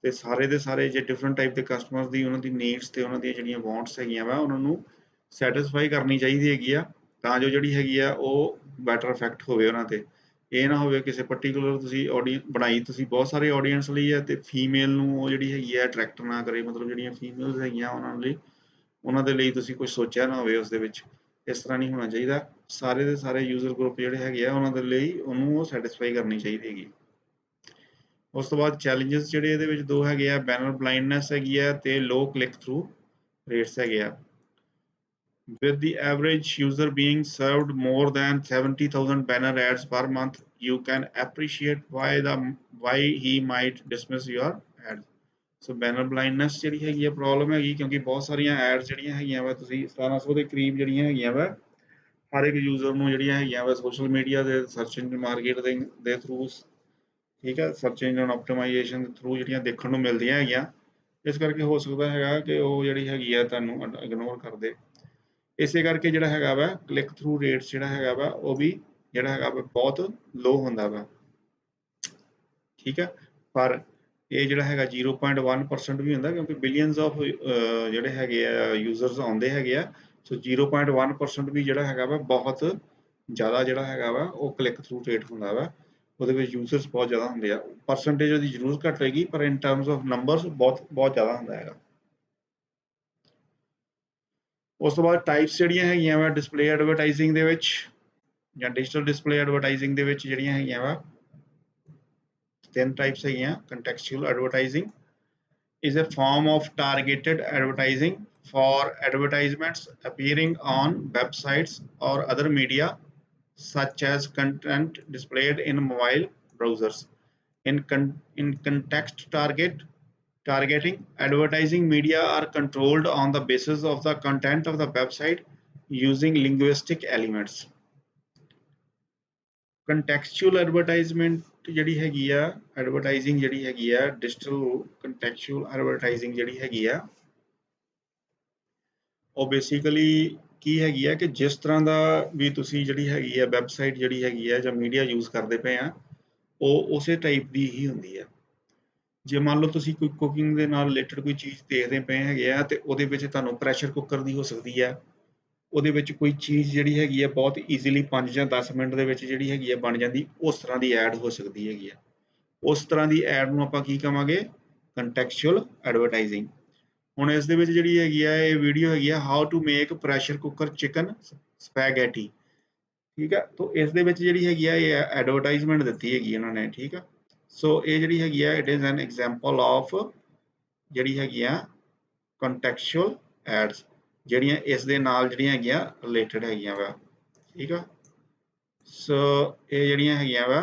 ਤੇ ਸਾਰੇ ਦੇ ਸਾਰੇ ਜੇ ਡਿਫਰੈਂਟ ਟਾਈਪ ਦੇ ਕਸਟਮਰਸ ਦੀ ਉਹਨਾਂ ਦੀ ਨੀਡਸ ਤੇ ਉਹਨਾਂ ਦੀਆਂ ਜਿਹੜੀਆਂ ਵਾਂਟਸ ਹੈਗੀਆਂ ਵਾ ਉਹਨਾਂ ਨੂੰ ਸੈਟਿਸਫਾਈ ਕਰਨੀ ਚਾਹੀਦੀ ਹੈਗੀ ਆ, ਤਾਂ ਜੋ ਜਿਹੜੀ ਹੈਗੀ ਆ ਉਹ ਬੈਟਰ ਇਫੈਕਟ ਹੋਵੇ ਉਹਨਾਂ ਤੇ। ਇਹ ਨਾ ਹੋਵੇ ਕਿਸੇ ਪਰਟੀਕੂਲਰ ਤੁਸੀਂ ਆਡੀਅੰਸ ਬਣਾਈ ਤੁਸੀਂ ਬਹੁਤ ਸਾਰੇ ਆਡੀਅੰਸ ਲਈ ਹੈ ਤੇ ਫੀਮੇਲ ਨੂੰ ਉਹ ਜਿਹੜੀ ਹੈਗੀ ਆ ਅਟਰੈਕਟ ਨਾ ਕਰੇ, ਮਤਲਬ ਜਿਹੜੀਆਂ ਫੀਮੇਲਸ ਹੈਗੀਆਂ ਉਹਨਾਂ ਦੇ ਲਈ ਤੁਸੀਂ ਕੁਝ ਸੋਚਿਆ ਨਾ ਹੋਵੇ ਉਸ ਦੇ ਵਿੱਚ। ਇਸ ਤਰ੍ਹਾਂ ਨਹੀਂ ਹੋਣਾ ਚਾਹੀਦਾ। ਸਾਰੇ ਦੇ ਸਾਰੇ ਯੂਜ਼ਰ ਗਰੁੱਪ ਜਿਹੜੇ ਹੈਗੇ ਆ ਉਹਨਾਂ ਦੇ ਲਈ ਉਹਨੂੰ ਉਹ ਸੈਟਿਸਫਾਈ ਕਰਨੀ ਚਾਹੀਦੀ ਹੈਗੀ। ਉਸ ਤੋਂ ਬਾਅਦ ਚੈਲੰਜਸ ਜਿਹੜੇ ਇਹਦੇ ਵਿੱਚ ਦੋ ਹੈਗੇ ਆ, ਬੈਨਰ ਬਲਾਈਂਡਨੈਸ ਹੈਗੀ ਆ ਤੇ ਲੋ ਕਲਿੱਕ ਥਰੂ ਰੇਟਸ ਹੈਗੇ ਆ। With the average user being served more than 70,000 banner ads per month, you can appreciate why he might dismiss your ad. So banner blindness ਜਿਹੜੀ ਹੈਗੀ ਆ ਪ੍ਰੋਬਲਮ ਹੈਗੀ, ਕਿਉਂਕਿ ਬਹੁਤ ਸਾਰੀਆਂ ਐਡਸ ਜਿਹੜੀਆਂ ਹੈਗੀਆਂ ਵਾ ਤੁਸੀਂ 1700 ਦੇ ਕਰੀਬ ਜਿਹੜੀਆਂ ਹੈਗੀਆਂ ਵਾ ਹਰ ਇੱਕ ਯੂਜ਼ਰ ਨੂੰ ਜਿਹੜੀਆਂ ਹੈਗੀਆਂ ਵਾ ਸੋਸ਼ਲ ਮੀਡੀਆ ਦੇ ਸਰਚ ਇੰਜਨ ਮਾਰਕੀਟਿੰਗ ਦੇ ਥਰੂ, ਠੀਕ ਹੈ, ਸਰਚ ਇੰਜਨ ਆਪਟੀਮਾਈਜੇਸ਼ਨ ਦੇ ਥਰੂ ਜਿਹੜੀਆਂ ਦੇਖਣ ਨੂੰ ਮਿਲਦੀਆਂ ਹੈਗੀਆਂ। ਇਸ ਕਰਕੇ ਹੋ ਸਕਦਾ ਹੈਗਾ ਕਿ ਉਹ ਜਿਹੜੀ ਹੈਗੀ ਆ ਤੁਹਾਨੂੰ ਇਗਨੋਰ ਕਰਦੇ। ਇਸੇ ਕਰਕੇ ਜਿਹੜਾ ਹੈਗਾ ਵਾ ਕਲਿੱਕ ਥਰੂ ਰੇਟਸ ਜਿਹੜਾ ਹੈਗਾ ਵਾ ਉਹ ਵੀ ਜਿਹੜਾ ਹੈਗਾ ਵਾ ਬਹੁਤ ਲੋ ਹੁੰਦਾ ਵਾ, ਠੀਕ ਹੈ। ਪਰ ਇਹ ਜਿਹੜਾ ਹੈਗਾ 0.1% ਵੀ ਹੁੰਦਾ, ਕਿਉਂਕਿ ਬਿਲੀਅਨਸ ਆਫ ਜਿਹੜੇ ਹੈਗੇ ਆ ਯੂਜ਼ਰਸ ਆਉਂਦੇ ਹੈਗੇ ਆ। ਸੋ 0.1% ਵੀ ਜਿਹੜਾ ਹੈਗਾ ਵਾ ਬਹੁਤ ਜ਼ਿਆਦਾ ਜਿਹੜਾ ਹੈਗਾ ਵਾ ਉਹ ਕਲਿੱਕ ਥਰੂ ਰੇਟ ਹੁੰਦਾ ਵਾ, ਉਹਦੇ ਵਿੱਚ ਯੂਜ਼ਰਸ ਬਹੁਤ ਜ਼ਿਆਦਾ ਹੁੰਦੇ ਆ। ਪਰਸੈਂਟੇਜ ਉਹਦੀ ਜ਼ਰੂਰ ਘੱਟ ਹੋਏਗੀ, ਪਰ ਇਨ ਟਰਮਸ ਆਫ ਨੰਬਰਸ ਬਹੁਤ ਜ਼ਿਆਦਾ ਹੁੰਦਾ ਹੈਗਾ। ਉਸ ਤੋਂ ਬਾਅਦ ਟਾਈਪਸ ਜਿਹੜੀਆਂ ਹੈਗੀਆਂ ਵਾ ਡਿਸਪਲੇ ਐਡਵਰਟਾਈਜ਼ਿੰਗ ਦੇ ਵਿੱਚ ਜਾਂ ਡਿਜੀਟਲ ਡਿਸਪਲੇ ਐਡਵਰਟਾਈਜ਼ਿੰਗ ਦੇ ਵਿੱਚ ਜਿਹੜੀਆਂ ਹੈਗੀਆਂ ਵਾ ਤਿੰਨ ਟਾਈਪਸ ਹੈਗੀਆਂ। ਕੰਟੈਕਚੁਅਲ advertising is a form of targeted advertising for advertisements appearing on websites or other media such as content displayed in mobile browsers. In context targeting, advertising media are controlled on the basis of the content of the website using linguistic elements. Contextual advertisement ਜਿਹੜੀ ਹੈਗੀ ਆ, advertising ਜਿਹੜੀ ਹੈਗੀ ਆ, digital ਕੰਟੈਕਚੁਅਲ advertising ਜਿਹੜੀ ਹੈਗੀ ਆ, ਉਹ ਬੇਸਿਕਲੀ ਕੀ ਹੈਗੀ ਆ ਕਿ ਜਿਸ ਤਰ੍ਹਾਂ ਦਾ ਵੀ ਤੁਸੀਂ ਜਿਹੜੀ ਹੈਗੀ ਆ ਵੈਬਸਾਈਟ ਜਿਹੜੀ ਹੈਗੀ ਆ ਜਾਂ ਮੀਡੀਆ ਯੂਜ਼ ਕਰਦੇ ਪਏ ਆ, ਉਹ ਉਸੇ ਟਾਈਪ ਦੀ ਹੀ ਹੁੰਦੀ ਆ। ਜੇ ਮੰਨ ਲਓ ਤੁਸੀਂ ਕੋਈ ਕੁਕਿੰਗ ਦੇ ਨਾਲ ਰਿਲੇਟਡ ਕੋਈ ਚੀਜ਼ ਦੇਖਦੇ ਪਏ ਹੈਗੇ ਆ, ਤੇ ਉਹਦੇ ਵਿੱਚ ਤੁਹਾਨੂੰ ਪ੍ਰੈਸ਼ਰ ਕੁੱਕਰ ਦੀ ਹੋ ਸਕਦੀ ਆ, ਉਹਦੇ ਵਿੱਚ ਕੋਈ ਚੀਜ਼ ਜਿਹੜੀ ਹੈਗੀ ਆ ਬਹੁਤ ਈਜ਼ੀਲੀ 5 ਜਾਂ 10 ਮਿੰਟ ਦੇ ਵਿੱਚ ਜਿਹੜੀ ਹੈਗੀ ਆ ਬਣ ਜਾਂਦੀ, ਉਸ ਤਰ੍ਹਾਂ ਦੀ ਐਡ ਹੋ ਸਕਦੀ ਹੈਗੀ ਆ। ਉਸ ਤਰ੍ਹਾਂ ਦੀ ਐਡ ਨੂੰ ਆਪਾਂ ਕੀ ਕਵਾਂਗੇ? ਕੰਟੈਕਚੁਅਲ ਐਡਵਰਟਾਈਜ਼ਿੰਗ। ਹੁਣ ਇਸ ਦੇ ਵਿੱਚ ਜਿਹੜੀ ਹੈਗੀ ਆ ਇਹ ਵੀਡੀਓ ਹੈਗੀ ਆ how to make pressure cooker chicken spaghetti, ਠੀਕ ਆ। ਤਾਂ ਇਸ ਦੇ ਵਿੱਚ ਜਿਹੜੀ ਹੈਗੀ ਆ ਇਹ ਐਡਵਰਟਾਈਜ਼ਮੈਂਟ ਦਿੱਤੀ ਹੈਗੀ ਇਹਨਾਂ ਨੇ, ਠੀਕ ਆ। ਸੋ ਇਹ ਜਿਹੜੀ ਹੈਗੀ ਆ it is an example of ਜਿਹੜੀ ਹੈਗੀ ਆ ਕੰਟੈਕਚੁਅਲ ਐਡਸ, ਜਿਹੜੀਆਂ ਇਸ ਦੇ ਨਾਲ ਜਿਹੜੀਆਂ ਹੈਗੀਆਂ ਰਿਲੇਟਡ ਹੈਗੀਆਂ ਵਾ, ਠੀਕ ਆ। ਸੋ ਇਹ ਜਿਹੜੀਆਂ ਹੈਗੀਆਂ ਵਾ,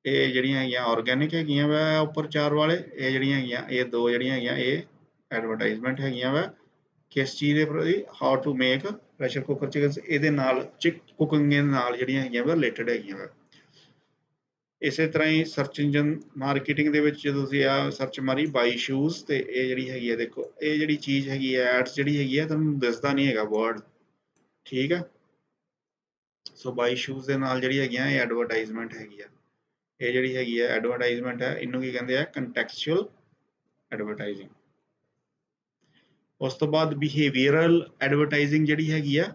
ਇਹ ਜਿਹੜੀਆਂ ਹੈਗੀਆਂ ਆਰਗੈਨਿਕ ਹੈਗੀਆਂ ਵਾ ਉੱਪਰ ਚਾਰ ਵਾਲੇ, ਇਹ ਜਿਹੜੀਆਂ ਹੈਗੀਆਂ ਇਹ ਦੋ ਜਿਹੜੀਆਂ ਹੈਗੀਆਂ ਇਹ ਐਡਵਰਟਾਈਜ਼ਮੈਂਟ ਹੈਗੀਆਂ ਵਾ ਕਿਸ ਚੀਜ਼ ਦੇ ਪ੍ਰਤੀ? How to make pressure cooker chicken, ਇਹਦੇ ਨਾਲ ਕੁਕਿੰਗ ਦੇ ਨਾਲ ਜਿਹੜੀਆਂ ਹੈਗੀਆਂ ਵਾ ਰਿਲੇਟਡ ਹੈਗੀਆਂ ਵਾ। ਇਸੇ ਤਰ੍ਹਾਂ ਹੀ ਸਰਚ ਇੰਜਨ ਮਾਰਕੀਟਿੰਗ ਦੇ ਵਿੱਚ ਜਦੋਂ ਤੁਸੀਂ ਆ ਸਰਚ ਮਾਰੀ ਬਾਈ ਸ਼ੂਜ਼, ਤੇ ਇਹ ਜਿਹੜੀ ਹੈਗੀ ਆ ਦੇਖੋ, ਇਹ ਜਿਹੜੀ ਚੀਜ਼ ਹੈਗੀ ਆ ਐਡਸ ਜਿਹੜੀ ਹੈਗੀ ਆ ਤੁਹਾਨੂੰ ਦਿਸਦਾ ਨਹੀਂ ਹੈਗਾ ਵਰਡ, ਠੀਕ ਆ। ਸੋ ਬਾਈ ਸ਼ੂਜ਼ ਦੇ ਨਾਲ ਜਿਹੜੀ ਹੈਗੀਆਂ ਇਹ ਐਡਵਰਟਾਈਜ਼ਮੈਂਟ ਹੈਗੀ ਆ, ਇਹ ਜਿਹੜੀ ਹੈਗੀ ਆ ਐਡਵਰਟਾਈਜ਼ਮੈਂਟ ਹੈ, ਇਹਨੂੰ ਕੀ ਕਹਿੰਦੇ ਆ? ਕੰਟੈਕਚੁਅਲ ਐਡਵਰਟਾਈਜ਼ਿੰਗ। ਉਸ ਤੋਂ ਬਾਅਦ ਬਿਹੇਵੀਅਰਲ ਐਡਵਰਟਾਈਜ਼ਿੰਗ ਜਿਹੜੀ ਹੈਗੀ ਆ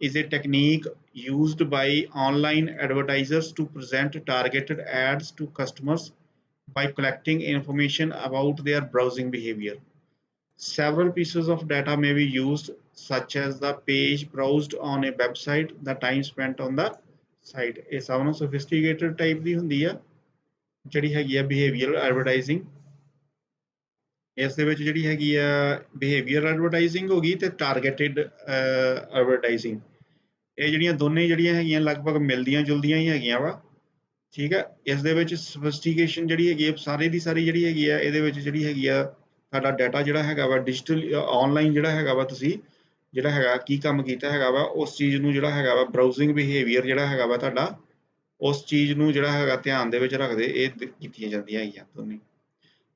is a technique used by online advertisers to present targeted ads to customers by collecting information about their browsing behavior. Several pieces of data may be used, such as the page browsed on a website, the time spent on the site. ਇਹ ਸਭ ਨੂੰ sophisticated type ਦੀ ਹੁੰਦੀ ਆ ਜਿਹੜੀ ਹੈਗੀ ਆ behavioral advertising। ਇਸ ਦੇ ਵਿੱਚ ਜਿਹੜੀ ਹੈਗੀ ਆ behavioral advertising ਹੋ ਗਈ ਤੇ targeted advertising, ਇਹ ਜਿਹੜੀਆਂ ਦੋਨੇ ਜਿਹੜੀਆਂ ਹੈਗੀਆਂ ਲਗਭਗ ਮਿਲਦੀਆਂ ਜੁਲਦੀਆਂ ਹੀ ਹੈਗੀਆਂ ਵਾ, ਠੀਕ ਹੈ। ਇਸ ਦੇ ਵਿੱਚ ਸਫਿਸਟੀਕੇਸ਼ਨ ਜਿਹੜੀ ਹੈਗੀ ਆ ਸਾਰੇ ਦੀ ਸਾਰੀ ਜਿਹੜੀ ਹੈਗੀ ਆ ਇਹਦੇ ਵਿੱਚ ਜਿਹੜੀ ਹੈਗੀ ਆ ਤੁਹਾਡਾ ਡਾਟਾ ਜਿਹੜਾ ਹੈਗਾ ਵਾ ਡਿਜੀਟਲ ਆਨਲਾਈਨ ਜਿਹੜਾ ਹੈਗਾ ਵਾ ਤੁਸੀਂ ਜਿਹੜਾ ਹੈਗਾ ਕੀ ਕੰਮ ਕੀਤਾ ਹੈਗਾ ਵਾ ਉਸ ਚੀਜ਼ ਨੂੰ ਜਿਹੜਾ ਹੈਗਾ ਵਾ ਬਰਾਊਜ਼ਿੰਗ ਬਿਹੇਵੀਅਰ ਜਿਹੜਾ ਹੈਗਾ ਵਾ ਤੁਹਾਡਾ ਉਸ ਚੀਜ਼ ਨੂੰ ਜਿਹੜਾ ਹੈਗਾ ਧਿਆਨ ਦੇ ਵਿੱਚ ਰੱਖਦੇ ਇਹ ਕੀਤੀਆਂ ਜਾਂਦੀਆਂ ਹੈਗੀਆਂ ਦੋਨੇ।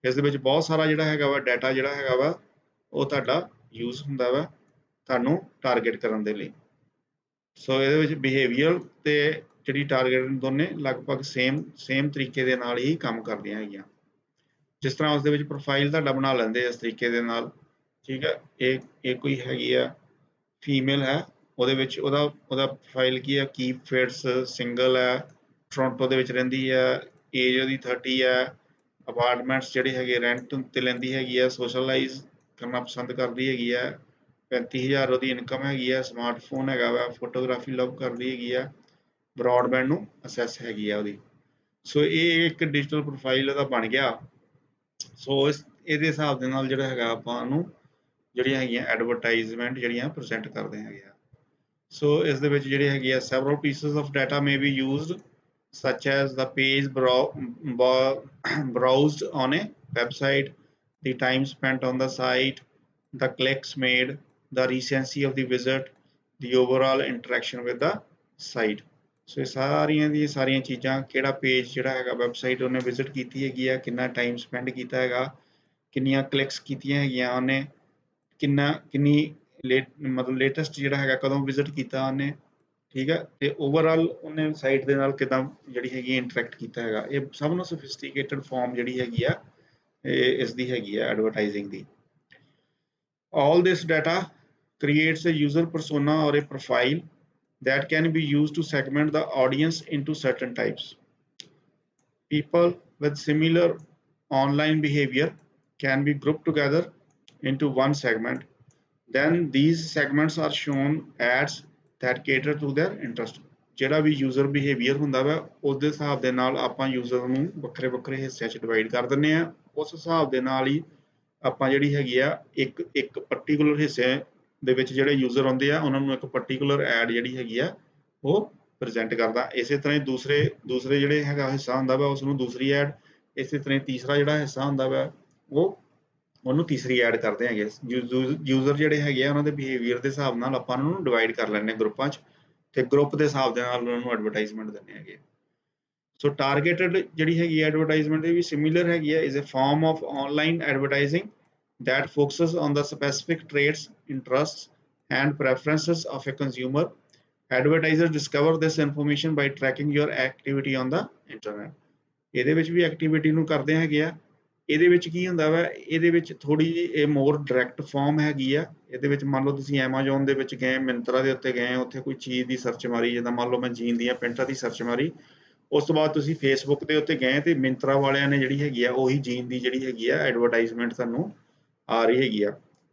ਇਸ ਦੇ ਵਿੱਚ ਬਹੁਤ ਸਾਰਾ ਜਿਹੜਾ ਹੈਗਾ ਵਾ ਡਾਟਾ ਜਿਹੜਾ ਹੈਗਾ ਵਾ ਉਹ ਤੁਹਾਡਾ ਯੂਜ਼ ਹੁੰਦਾ ਵਾ ਤੁਹਾਨੂੰ ਟਾਰਗੇਟ ਕਰਨ ਦੇ ਲਈ। ਸੋ ਇਹਦੇ ਵਿੱਚ ਬਿਹੇਵੀਅਰ ਤੇ ਜਿਹੜੀ ਟਾਰਗੇਟ ਦੋਨੇ ਲਗਭਗ ਸੇਮ ਤਰੀਕੇ ਦੇ ਨਾਲ ਹੀ ਕੰਮ ਕਰਦੀਆਂ ਹੈਗੀਆਂ। ਜਿਸ ਤਰ੍ਹਾਂ ਉਸ ਦੇ ਵਿੱਚ ਪ੍ਰੋਫਾਈਲ ਤੁਹਾਡਾ ਬਣਾ ਲੈਂਦੇ ਇਸ ਤਰੀਕੇ ਦੇ ਨਾਲ, ਠੀਕ ਹੈ। ਇਹ ਕੋਈ ਹੈਗੀ ਆ ਫੀਮੇਲ ਹੈ, ਉਹਦੇ ਵਿੱਚ ਉਹਦਾ ਪ੍ਰੋਫਾਈਲ ਕੀ ਹੈ? ਕੀਪ ਫਿਟਸ, ਸਿੰਗਲ ਹੈ, ਟੋਰਾਂਟੋ ਦੇ ਵਿੱਚ ਰਹਿੰਦੀ ਹੈ, ਏਜ ਉਹਦੀ 30 ਹੈ, ਅਪਾਰਟਮੈਂਟਸ ਜਿਹੜੇ ਹੈਗੇ ਰੈਂਟ ਉੱਤੇ ਲੈਂਦੀ ਹੈਗੀ ਆ, ਸੋਸ਼ਲਾਈਜ਼ ਕਰਨਾ ਪਸੰਦ ਕਰਦੀ ਹੈਗੀ ਆ, 35,000 ਉਹਦੀ ਇਨਕਮ ਹੈਗੀ ਆ, ਸਮਾਰਟਫੋਨ ਹੈਗਾ ਵਾ, ਫੋਟੋਗ੍ਰਾਫੀ ਲਵ ਕਰਦੀ ਹੈਗੀ ਆ, ਬਰੋਡਬੈਂਡ ਨੂੰ ਅਸੈਸ ਹੈਗੀ ਆ ਉਹਦੀ। ਸੋ ਇਹ ਇੱਕ ਡਿਜੀਟਲ ਪ੍ਰੋਫਾਈਲ ਉਹਦਾ ਬਣ ਗਿਆ। ਸੋ ਇਹਦੇ ਹਿਸਾਬ ਦੇ ਨਾਲ ਜਿਹੜਾ ਹੈਗਾ ਆਪਾਂ ਨੂੰ ਜਿਹੜੀਆਂ ਹੈਗੀਆਂ ਐਡਵਰਟਾਈਜ਼ਮੈਂਟ ਜਿਹੜੀਆਂ ਪ੍ਰੈਜ਼ੈਂਟ ਕਰਦੇ ਹੈਗੇ ਆ। ਸੋ ਇਸ ਦੇ ਵਿੱਚ ਜਿਹੜੇ ਹੈਗੇ ਆ several pieces of data may be used, such as the page browsed on a website, the time spent on the site, the clicks made, the recency of the visit, the overall interaction with the site. ਸੋ ਇਹ ਸਾਰੀਆਂ ਚੀਜ਼ਾਂ ਕਿਹੜਾ page ਜਿਹੜਾ ਹੈਗਾ website ਉਹਨੇ visit ਕੀਤੀ ਹੈਗੀ ਆ, ਕਿੰਨਾ ਟਾਈਮ ਸਪੈਂਡ ਕੀਤਾ ਹੈਗਾ, ਕਿੰਨੀਆਂ ਕਲਿੱਕਸ ਕੀਤੀਆਂ ਹੈਗੀਆਂ ਉਹਨੇ, ਕਿੰਨੀ ਮਤਲਬ ਲੇਟੈਸਟ ਜਿਹੜਾ ਹੈਗਾ ਕਦੋਂ ਵਿਜ਼ਿਟ ਕੀਤਾ ਉਹਨੇ, ਠੀਕ ਹੈ। ਤੇ ਓਵਰਆਲ ਉਹਨੇ ਸਾਈਟ ਦੇ ਨਾਲ ਕਿੱਦਾਂ ਜਿਹੜੀ ਹੈਗੀ ਇੰਟਰੈਕਟ ਕੀਤਾ ਹੈਗਾ, ਇਹ ਸਭ ਨੂੰ ਸੋਫਿਸਟੀਕੇਟਡ ਫਾਰਮ ਜਿਹੜੀ ਹੈਗੀ ਆ ਇਹ ਇਸ ਦੀ ਹੈਗੀ ਆ advertising the. All this data creates a user persona or a profile that can be used to segment the audience into certain types. People with similar online behavior can be grouped together into one segment. Then these segments are shown ads that cater to their interest. ਜਿਹੜਾ ਵੀ user behaviour ਹੁੰਦਾ ਵਾ ਉਹਦੇ ਹਿਸਾਬ ਦੇ ਨਾਲ ਆਪਾਂ user ਨੂੰ ਵੱਖਰੇ ਵੱਖਰੇ ਹਿੱਸਿਆਂ 'ਚ ਡਿਵਾਈਡ ਕਰ ਦਿੰਦੇ ਆ। ਉਸ ਹਿਸਾਬ ਦੇ ਨਾਲ ਹੀ ਆਪਾਂ ਜਿਹੜੀ ਹੈਗੀ ਆ ਇੱਕ ਪਰਟੀਕੂਲਰ ਹਿੱਸੇ ਦੇ ਵਿੱਚ ਜਿਹੜੇ ਯੂਜ਼ਰ ਆਉਂਦੇ ਆ ਉਹਨਾਂ ਨੂੰ ਇੱਕ ਪਰਟੀਕੂਲਰ ਐਡ ਜਿਹੜੀ ਹੈਗੀ ਆ ਉਹ ਪ੍ਰੈਜ਼ੈਂਟ ਕਰਦਾ। ਇਸੇ ਤਰ੍ਹਾਂ ਹੀ ਦੂਸਰੇ ਜਿਹੜੇ ਹੈਗਾ ਹਿੱਸਾ ਹੁੰਦਾ ਵਾ ਉਸ ਨੂੰ ਦੂਸਰੀ ਐਡ, ਇਸੇ ਤਰ੍ਹਾਂ ਹੀ ਤੀਸਰਾ ਜਿਹੜਾ ਹਿੱਸਾ ਹੁੰਦਾ ਵਾ ਉਹ ਉਹਨੂੰ ਤੀਸਰੀ ਐਡ ਕਰਦੇ ਹੈਗੇ। ਯੂਜ਼ਰ ਜਿਹੜੇ ਹੈਗੇ ਆ ਉਹਨਾਂ ਦੇ ਬਿਹੇਵੀਅਰ ਦੇ ਹਿਸਾਬ ਨਾਲ ਆਪਾਂ ਉਹਨਾਂ ਨੂੰ ਡਿਵਾਈਡ ਕਰ ਲੈਂਦੇ ਗਰੁੱਪਾਂ 'ਚ, ਤੇ ਗਰੁੱਪ ਦੇ ਹਿਸਾਬ ਦੇ ਨਾਲ ਉਹਨਾਂ ਨੂੰ ਐਡਵਰਟਾਈਜ਼ਮੈਂਟ ਦਿੰਦੇ ਹੈਗੇ। ਸੋ ਟਾਰਗੇਟਡ ਜਿਹੜੀ ਹੈਗੀ ਐਡਵਰਟਾਈਜ਼ਮੈਂਟ ਇਹ ਵੀ ਸਿਮਿਲਰ ਹੈਗੀ ਹੈ, is a form of online advertising that focuses on the specific traits, interests, and preferences of a consumer. Advertisers discover this information by tracking your activity on the internet. ਇਹਦੇ ਵਿੱਚ ਵੀ activity ਨੂੰ ਕਰਦੇ ਹੈਗੇ ਆ। ਇਹਦੇ ਵਿੱਚ ਕੀ ਹੁੰਦਾ ਵਾ, ਇਹਦੇ ਵਿੱਚ ਥੋੜੀ ਜਿਹੀ ਇਹ ਮੋਰ ਡਾਇਰੈਕਟ ਫਾਰਮ ਹੈਗੀ ਆ। ਇਹਦੇ ਵਿੱਚ ਮੰਨ ਲਓ ਤੁਸੀਂ ਐਮਾਜ਼ੋਨ ਦੇ ਵਿੱਚ ਗਏ, ਮਿੰਤਰਾ ਦੇ ਉੱਤੇ ਗਏ, ਉੱਥੇ ਕੋਈ ਚੀਜ਼ ਦੀ ਸਰਚ ਮਾਰੀ, ਜਿੱਦਾਂ ਮੰਨ ਲਓ ਮੈਂ ਜੀਨ ਦੀਆਂ ਪੈਂਟਾਂ ਦੀ ਸਰਚ ਮਾਰੀ, ਉਸ ਤੋਂ ਬਾਅਦ ਤੁਸੀਂ ਫੇਸਬੁੱਕ ਦੇ ਉੱਤੇ ਗਏ ਤੇ ਮਿੰਤਰਾ ਵਾਲਿਆਂ ਨੇ ਜਿਹੜੀ ਹੈਗੀ ਆ ਉਹੀ ਜੀਨ ਦੀ ਜਿਹੜੀ ਹੈਗੀ ਆ ਐਡਵਰਟਾਈਜ਼ਮੈਂਟ ਤੁਹਾਨੂੰ ਆ ਰਹੀ ਹੈਗੀ ਆ।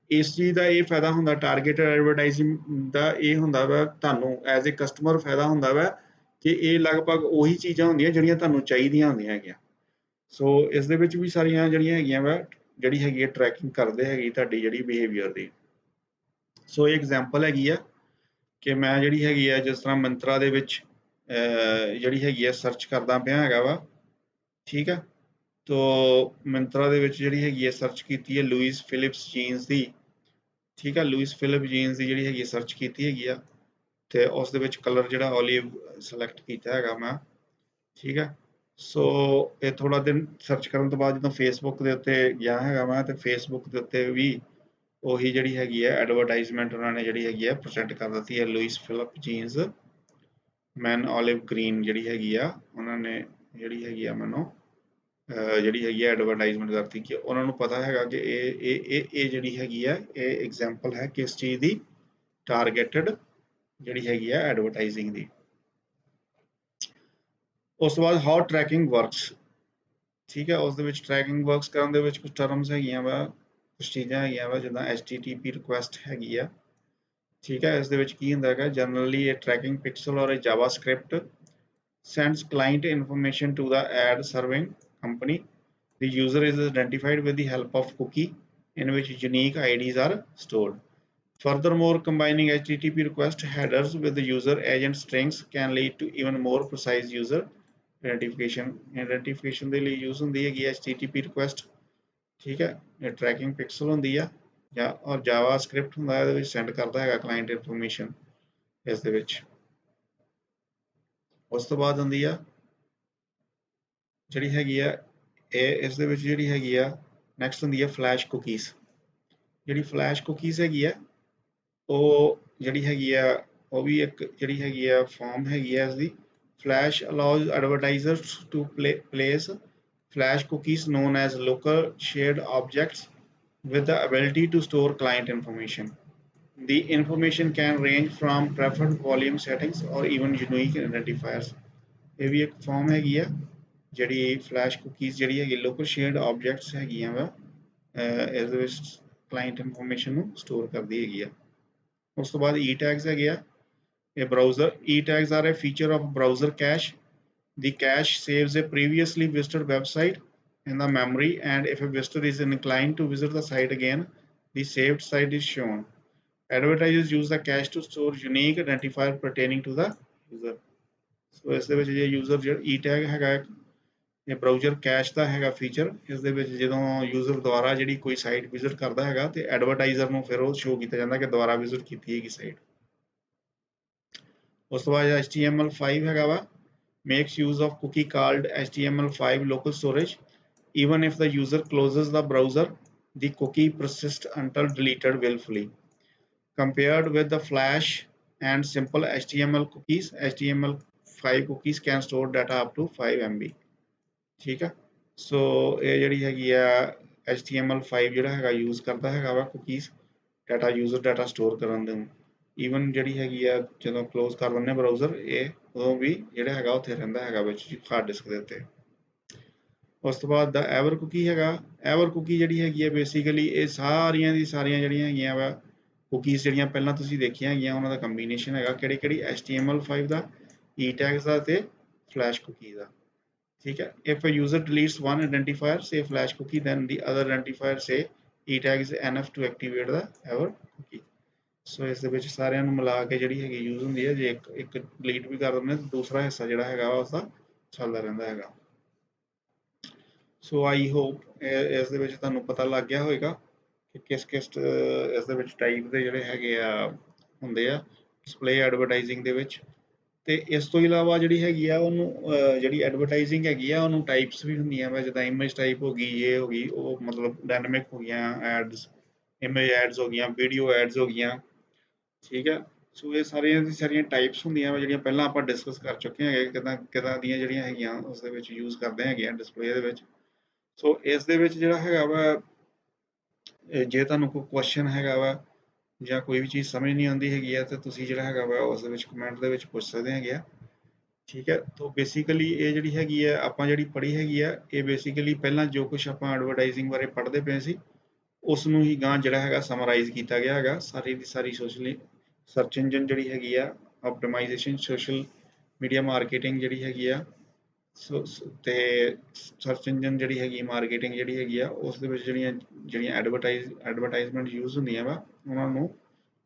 ਇਸ ਚੀਜ਼ ਦਾ ਇਹ ਫਾਇਦਾ ਹੁੰਦਾ ਟਾਰਗੇਟਡ ਐਡਵਰਟਾਈਜ਼ਿੰਗ ਦਾ, ਇਹ ਹੁੰਦਾ ਵਾ ਤੁਹਾਨੂੰ ਐਜ਼ ਏ ਕਸਟਮਰ ਫਾਇਦਾ ਹੁੰਦਾ ਵਾ ਕਿ ਇਹ ਲਗਭਗ ਉਹੀ ਚੀਜ਼ਾਂ ਹੁੰਦੀਆਂ ਜਿਹੜੀਆਂ ਤੁਹਾਨੂੰ ਚਾਹੀਦੀਆਂ ਹੁੰਦੀਆਂ ਹੈਗੀਆਂ। ਸੋ ਇਸ ਦੇ ਵਿੱਚ ਵੀ ਸਾਰੀਆਂ ਜਿਹੜੀਆਂ ਹੈਗੀਆਂ ਵਾ ਜਿਹੜੀ ਹੈਗੀ ਹੈ ਟਰੈਕਿੰਗ ਕਰਦੇ ਹੈਗੀ ਤੁਹਾਡੀ ਜਿਹੜੀ ਬਿਹੇਵੀਅਰ ਦੀ। ਸੋ ਇਹ ਐਗਜ਼ਾਮਪਲ ਹੈਗੀ ਆ ਕਿ ਮੈਂ ਜਿਹੜੀ ਹੈਗੀ ਆ ਜਿਸ ਤਰ੍ਹਾਂ ਮੰਤਰਾ ਦੇ ਵਿੱਚ ਜਿਹੜੀ ਹੈਗੀ ਆ ਸਰਚ ਕਰਦਾ ਪਿਆ ਹੈਗਾ ਵਾ, ਠੀਕ ਆ। ਤੋ ਮਿੰਤਰਾ ਦੇ ਵਿੱਚ ਜਿਹੜੀ ਹੈਗੀ ਹੈ ਸਰਚ ਕੀਤੀ ਹੈ ਲੂਇਸ ਫਿਲਿਪਸ ਜੀਨਸ ਦੀ, ਠੀਕ ਆ। ਲੂਇਸ ਫਿਲਿਪ ਜੀਨਸ ਦੀ ਜਿਹੜੀ ਹੈਗੀ ਸਰਚ ਕੀਤੀ ਹੈਗੀ ਆ, ਤੇ ਉਸ ਦੇ ਵਿੱਚ ਕਲਰ ਜਿਹੜਾ ਓਲੀਵ ਸਿਲੈਕਟ ਕੀਤਾ ਹੈਗਾ ਮੈਂ, ਠੀਕ ਆ। ਸੋ ਇਹ ਥੋੜਾ ਦਿਨ ਸਰਚ ਕਰਨ ਤੋਂ ਬਾਅਦ ਜਦੋਂ ਫੇਸਬੁੱਕ ਦੇ ਉੱਤੇ ਗਿਆ ਹੈਗਾ ਮੈਂ, ਤੇ ਫੇਸਬੁੱਕ ਦੇ ਉੱਤੇ ਵੀ ਉਹੀ ਜਿਹੜੀ ਹੈਗੀ ਹੈ ਐਡਵਰਟਾਈਜ਼ਮੈਂਟ ਉਹਨਾਂ ਨੇ ਜਿਹੜੀ ਹੈਗੀ ਹੈ ਪ੍ਰੈਜ਼ੈਂਟ ਕਰ ਦਿੱਤੀ ਹੈ। ਲੂਇਸ ਫਿਲਿਪ ਜੀਨਸ ਮੈਨ ਓਲਿਵ ਗ੍ਰੀਨ ਜਿਹੜੀ ਹੈਗੀ ਆ, ਉਹਨਾਂ ਨੇ ਜਿਹੜੀ ਹੈਗੀ ਆ ਮੈਨੂੰ ਜਿਹੜੀ ਹੈਗੀ ਹੈ ਐਡਵਰਟਾਈਜ਼ਮੈਂਟ ਕਰਤੀ ਕਿ ਉਹਨਾਂ ਨੂੰ ਪਤਾ ਹੈਗਾ ਕਿ ਇਹ ਜਿਹੜੀ ਹੈਗੀ ਹੈ ਇਹ ਐਗਜ਼ਾਮਪਲ ਹੈ ਕਿਸ ਚੀਜ਼ ਦੀ, ਟਾਰਗੇਟਡ ਜਿਹੜੀ ਹੈਗੀ ਹੈ ਐਡਵਰਟਾਈਜ਼ਿੰਗ ਦੀ। ਉਸ ਤੋਂ ਬਾਅਦ ਹਾਊ ਟਰੈਕਿੰਗ ਵਰਕਸ, ਠੀਕ ਹੈ। ਉਸ ਦੇ ਵਿੱਚ ਟਰੈਕਿੰਗ ਵਰਕਸ ਕਰਨ ਦੇ ਵਿੱਚ ਕੁਝ ਟਰਮਸ ਹੈਗੀਆਂ ਵਾ, ਕੁਝ ਚੀਜ਼ਾਂ ਹੈਗੀਆਂ ਵਾ, ਜਿੱਦਾਂ HTTP ਰਿਕੁਐਸਟ ਹੈਗੀ ਆ, ਠੀਕ ਹੈ। ਇਸ ਦੇ ਵਿੱਚ ਕੀ ਹੁੰਦਾ ਹੈਗਾ, ਜਨਰਲੀ ਇਹ ਟਰੈਕਿੰਗ ਪਿਕਸਲ ਔਰ JavaScript sends client information to the ad serving company. The user is identified with the help of cookie in which unique IDs are stored. Furthermore, combining HTTP request headers with the user agent strings can lead to even more precise user identification. Identification ਦੇ ਲਈ use ਹੁੰਦੀ ਹੈਗੀ HTTP request, ਠੀਕ ਹੈ। ਇਹ trekking pixel ਹੁੰਦੀ ਆ ਜਾਂ ਔਰ ਜਾਵਾਸਕ੍ਰਿਪਟ ਹੁੰਦਾ, ਇਹਦੇ ਵਿੱਚ ਸੈਂਡ ਕਰਦਾ ਹੈਗਾ ਕਲਾਇੰਟ ਇਨਫੋਰਮੇਸ਼ਨ ਇਸ ਦੇ ਵਿੱਚ। ਉਸ ਤੋਂ ਬਾਅਦ ਹੁੰਦੀ ਆ ਜਿਹੜੀ ਹੈਗੀ ਆ ਇਹ, ਇਸ ਦੇ ਵਿੱਚ ਜਿਹੜੀ ਹੈਗੀ ਆ ਨੈਕਸਟ ਹੁੰਦੀ ਆ ਫਲੈਸ਼ ਕੁਕੀਜ਼। ਜਿਹੜੀ ਫਲੈਸ਼ ਕੁਕੀਜ਼ ਹੈਗੀ ਆ ਉਹ ਜਿਹੜੀ ਹੈਗੀ ਆ ਉਹ ਵੀ ਇੱਕ ਜਿਹੜੀ ਹੈਗੀ ਆ ਫਾਰਮ ਹੈਗੀ ਆ ਇਸਦੀ। Flash allows advertisers to place flash cookies known as local shared objects with the ability to store client information. The information can range from preferred volume settings or even unique identifiers. ਇਹ ਵੀ ਇੱਕ farm ਹੈਗੀ ਆ ਜਿਹੜੀ flash cookies ਜਿਹੜੀ ਹੈਗੀ local shared objects ਹੈਗੀਆਂ ਵਾ, ਇਸ ਦੇ ਵਿੱਚ ਕਲਾਇੰਟ ਇਨਫੋਰਮੇਸ਼ਨ ਨੂੰ ਸਟੋਰ ਕਰਦੀ ਹੈਗੀ ਆ। ਉਸ ਤੋਂ ਬਾਅਦ ਈ ਟੈਗਸ ਹੈਗੇ ਆ। ਇਹ browser E tags are a feature of browser cache. The cache saves a previously visited website in the memory, and if a visitor is inclined to visit the site again, the saved site is shown. Advertisers use the cache to store unique identifier pertaining to the user. So ਇਸ ਦੇ ਵਿੱਚ ਜੇ user ਜਿਹੜਾ ਈ tag ਹੈਗਾ, ਇਹ browser cash ਦਾ ਹੈਗਾ feature. ਇਸ ਦੇ ਵਿੱਚ ਜਦੋਂ ਯੂਜ਼ਰ ਦੁਆਰਾ ਜਿਹੜੀ ਕੋਈ ਸਾਈਟ ਵਿਜ਼ਿਟ ਕਰਦਾ ਹੈਗਾ ਤੇ ਐਡਵਰਟਾਈਜ਼ਰ ਨੂੰ ਫਿਰ ਉਹ ਸ਼ੋ ਕੀਤਾ ਜਾਂਦਾ ਕਿ ਦੁਆਰਾ ਵਿਜ਼ਿਟ ਕੀਤੀ ਹੈਗੀ ਸਾਈਟ। ਉਸ ਤੋਂ ਬਾਅਦ HTML5 ਹੈਗਾ ਵਾ, makes use of cookie called HTML5 local storage. Even if the user closes the browser, the cookie persists until deleted willfully. Compared with the Flash and simple HTML cookies, HTML5 cookies can store data up to 5 MB. ਠੀਕ ਆ। ਸੋ ਇਹ ਜਿਹੜੀ ਹੈਗੀ ਆ HTML5 ਜਿਹੜਾ ਹੈਗਾ use ਕਰਦਾ ਹੈਗਾ ਵਾ cookies data, user data store ਕਰਨ ਦੇ। ਈਵਨ ਜਿਹੜੀ ਹੈਗੀ ਆ ਜਦੋਂ ਕਲੋਜ਼ ਕਰ ਦਿੰਦੇ ਬਰਾਊਜ਼ਰ, ਇਹ ਉਦੋਂ ਵੀ ਜਿਹੜਾ ਹੈਗਾ ਉੱਥੇ ਰਹਿੰਦਾ ਹੈਗਾ ਵਿੱਚ ਹਾਰਡ ਡਿਸਕ ਦੇ ਉੱਤੇ। ਉਸ ਤੋਂ ਬਾਅਦ ਦਾ ਐਵਰ ਕੁਕੀ ਹੈਗਾ। ਐਵਰ ਕੁਕੀ ਜਿਹੜੀ ਹੈਗੀ ਆ ਬੇਸਿਕਲੀ ਇਹ ਸਾਰੀਆਂ ਦੀ ਸਾਰੀਆਂ ਜਿਹੜੀਆਂ ਹੈਗੀਆਂ ਵਾ ਕੁਕੀਜ਼ ਜਿਹੜੀਆਂ ਪਹਿਲਾਂ ਤੁਸੀਂ ਦੇਖੀਆਂ ਹੈਗੀਆਂ ਉਹਨਾਂ ਦਾ ਕੰਬੀਨੇਸ਼ਨ ਹੈਗਾ। ਕਿਹੜੀ HTML5 ਦਾ, ਈ ਟੈਗਸ ਦਾ ਤੇ ਫਲੈਸ਼ ਕੁਕੀ ਦਾ, ਠੀਕ ਹੈ। If a user deletes one identifier, say flash cookie, then the other identifier, say e tag, is enough to activate the ever cookie. ਸੋ ਇਸ ਦੇ ਵਿੱਚ ਸਾਰਿਆਂ ਨੂੰ ਮਿਲਾ ਕੇ ਜਿਹੜੀ ਹੈਗੀ ਯੂਜ਼ ਹੁੰਦੀ ਹੈ। ਜੇ ਇੱਕ ਡਿਲੀਟ ਵੀ ਕਰ ਦਿੰਦੇ ਤਾਂ ਦੂਸਰਾ ਹਿੱਸਾ ਜਿਹੜਾ ਹੈਗਾ ਉਸਦਾ ਚੱਲਦਾ ਰਹਿੰਦਾ ਹੈਗਾ। ਸੋ ਆਈ ਹੋਪ ਇਸ ਦੇ ਵਿੱਚ ਤੁਹਾਨੂੰ ਪਤਾ ਲੱਗ ਗਿਆ ਹੋਵੇਗਾ ਕਿ ਕਿਸ ਕਿਸ ਇਸ ਦੇ ਵਿੱਚ ਟਾਈਪ ਦੇ ਜਿਹੜੇ ਹੈਗੇ ਆ ਹੁੰਦੇ ਆ ਡਿਸਪਲੇ ਐਡਵਰਟਾਈਜ਼ਿੰਗ ਦੇ ਵਿੱਚ। ਤੇ ਇਸ ਤੋਂ ਇਲਾਵਾ ਜਿਹੜੀ ਹੈਗੀ ਆ ਉਹਨੂੰ ਜਿਹੜੀ ਐਡਵਰਟਾਈਜ਼ਿੰਗ ਹੈਗੀ ਆ ਉਹਨੂੰ ਟਾਈਪਸ ਵੀ ਹੁੰਦੀਆਂ ਵਾ, ਜਿੱਦਾਂ ਇਮੇਜ ਟਾਈਪ ਹੋ ਗਈ, ਇਹ ਹੋ ਗਈ, ਉਹ ਮਤਲਬ ਡਾਇਨਾਮਿਕ ਹੋ ਗਈਆਂ ਐਡਸ, ਇਮੇਜ ਐਡਸ ਹੋ ਗਈਆਂ, ਵੀਡੀਓ ਐਡਸ ਹੋ ਗਈਆਂ, ਠੀਕ ਹੈ। ਸੋ ਇਹ ਸਾਰੀਆਂ ਦੀ ਸਾਰੀਆਂ ਟਾਈਪਸ ਹੁੰਦੀਆਂ ਵਾ ਜਿਹੜੀਆਂ ਪਹਿਲਾਂ ਆਪਾਂ ਡਿਸਕਸ ਕਰ ਚੁੱਕੇ ਹੈਗੇ ਕਿੱਦਾਂ ਕਿੱਦਾਂ ਦੀਆਂ ਜਿਹੜੀਆਂ ਹੈਗੀਆਂ ਉਸ ਦੇ ਵਿੱਚ ਯੂਜ਼ ਕਰਦੇ ਹੈਗੇ ਆ ਡਿਸਪਲੇ ਦੇ ਵਿੱਚ। ਸੋ ਇਸ ਦੇ ਵਿੱਚ ਜਿਹੜਾ ਹੈਗਾ ਵਾ ਜੇ ਤੁਹਾਨੂੰ ਕੋਈ ਕੁਐਸਚਨ ਹੈਗਾ ਵਾ ਜਾਂ ਕੋਈ ਵੀ ਚੀਜ਼ ਸਮਝ ਨਹੀਂ ਆਉਂਦੀ ਹੈਗੀ ਆ ਤੇ ਤੁਸੀਂ ਜਿਹੜਾ ਹੈਗਾ ਵਾ ਉਸ ਦੇ ਵਿੱਚ ਕਮੈਂਟ ਦੇ ਵਿੱਚ ਪੁੱਛ ਸਕਦੇ ਹੈਗੇ ਆ, ਠੀਕ ਹੈ। ਤਾਂ ਬੇਸਿਕਲੀ ਇਹ ਜਿਹੜੀ ਹੈਗੀ ਆ ਆਪਾਂ ਜਿਹੜੀ ਪੜ੍ਹੀ ਹੈਗੀ ਆ ਇਹ ਬੇਸਿਕਲੀ ਪਹਿਲਾਂ ਜੋ ਕੁਝ ਆਪਾਂ ਐਡਵਰਟਾਈਜ਼ਿੰਗ ਬਾਰੇ ਪੜ੍ਹਦੇ ਪਏ ਸੀ ਉਸ ਨੂੰ ਹੀ ਗਾਂ ਜਿਹੜਾ ਹੈਗਾ ਸਮਰਾਈਜ਼ ਕੀਤਾ ਗਿਆ ਹੈਗਾ। ਸਾਰੀ ਦੀ ਸਾਰੀ ਸੋਸ਼ਲੀ ਸਰਚ ਇੰਜਨ ਜਿਹੜੀ ਹੈਗੀ ਆ, ਆਪਟੀਮਾਈਜ਼ੇਸ਼ਨ, ਸੋਸ਼ਲ ਮੀਡੀਆ ਮਾਰਕੀਟਿੰਗ ਜਿਹੜੀ ਹੈਗੀ ਆ, ਤੇ ਸਰਚ ਇੰਜਨ ਜਿਹੜੀ ਹੈਗੀ ਮਾਰਕੀਟਿੰਗ ਜਿਹੜੀ ਹੈਗੀ ਆ ਉਸ ਦੇ ਵਿੱਚ ਜਿਹੜੀਆਂ ਐਡਵਰਟਾਈਜ਼ਮੈਂਟ ਯੂਜ਼ ਹੁੰਦੀਆਂ ਵਾ ਉਹਨਾਂ ਨੂੰ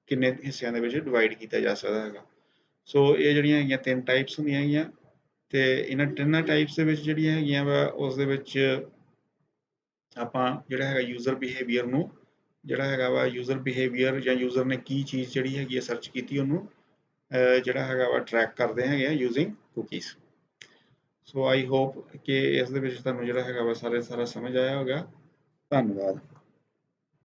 ਕਿੰਨੇ ਹਿੱਸਿਆਂ ਦੇ ਵਿੱਚ ਡਿਵਾਈਡ ਕੀਤਾ ਜਾ ਸਕਦਾ ਹੈਗਾ। ਸੋ ਇਹ ਜਿਹੜੀਆਂ ਹੈਗੀਆਂ 3 ਟਾਈਪਸ ਹੁੰਦੀਆਂ ਹੈਗੀਆਂ ਤੇ ਇਹਨਾਂ ਤਿੰਨਾਂ ਟਾਈਪਸ ਦੇ ਵਿੱਚ ਜਿਹੜੀਆਂ ਹੈਗੀਆਂ ਵਾ ਉਸ ਦੇ ਵਿੱਚ ਆਪਾਂ ਜਿਹੜਾ ਹੈਗਾ ਯੂਜ਼ਰ ਬਿਹੇਵੀਅਰ ਨੂੰ ਜਿਹੜਾ ਹੈਗਾ ਵਾ ਯੂਜ਼ਰ ਬਿਹੇਵੀਅਰ ਜਾਂ ਯੂਜ਼ਰ ਨੇ ਕੀ ਚੀਜ਼ ਜਿਹੜੀ ਹੈਗੀ ਹੈ ਸਰਚ ਕੀਤੀ ਉਹਨੂੰ ਜਿਹੜਾ ਹੈਗਾ ਵਾ ਟਰੈਕ ਕਰਦੇ ਹੈਗੇ ਆ using cookies. So I hope ਕਿ ਇਸ ਦੇ ਵਿੱਚ ਤੁਹਾਨੂੰ ਜਿਹੜਾ ਹੈਗਾ ਵਾ ਸਾਰਾ ਸਮਝ ਆਇਆ ਹੋਗਾ। ਧੰਨਵਾਦ।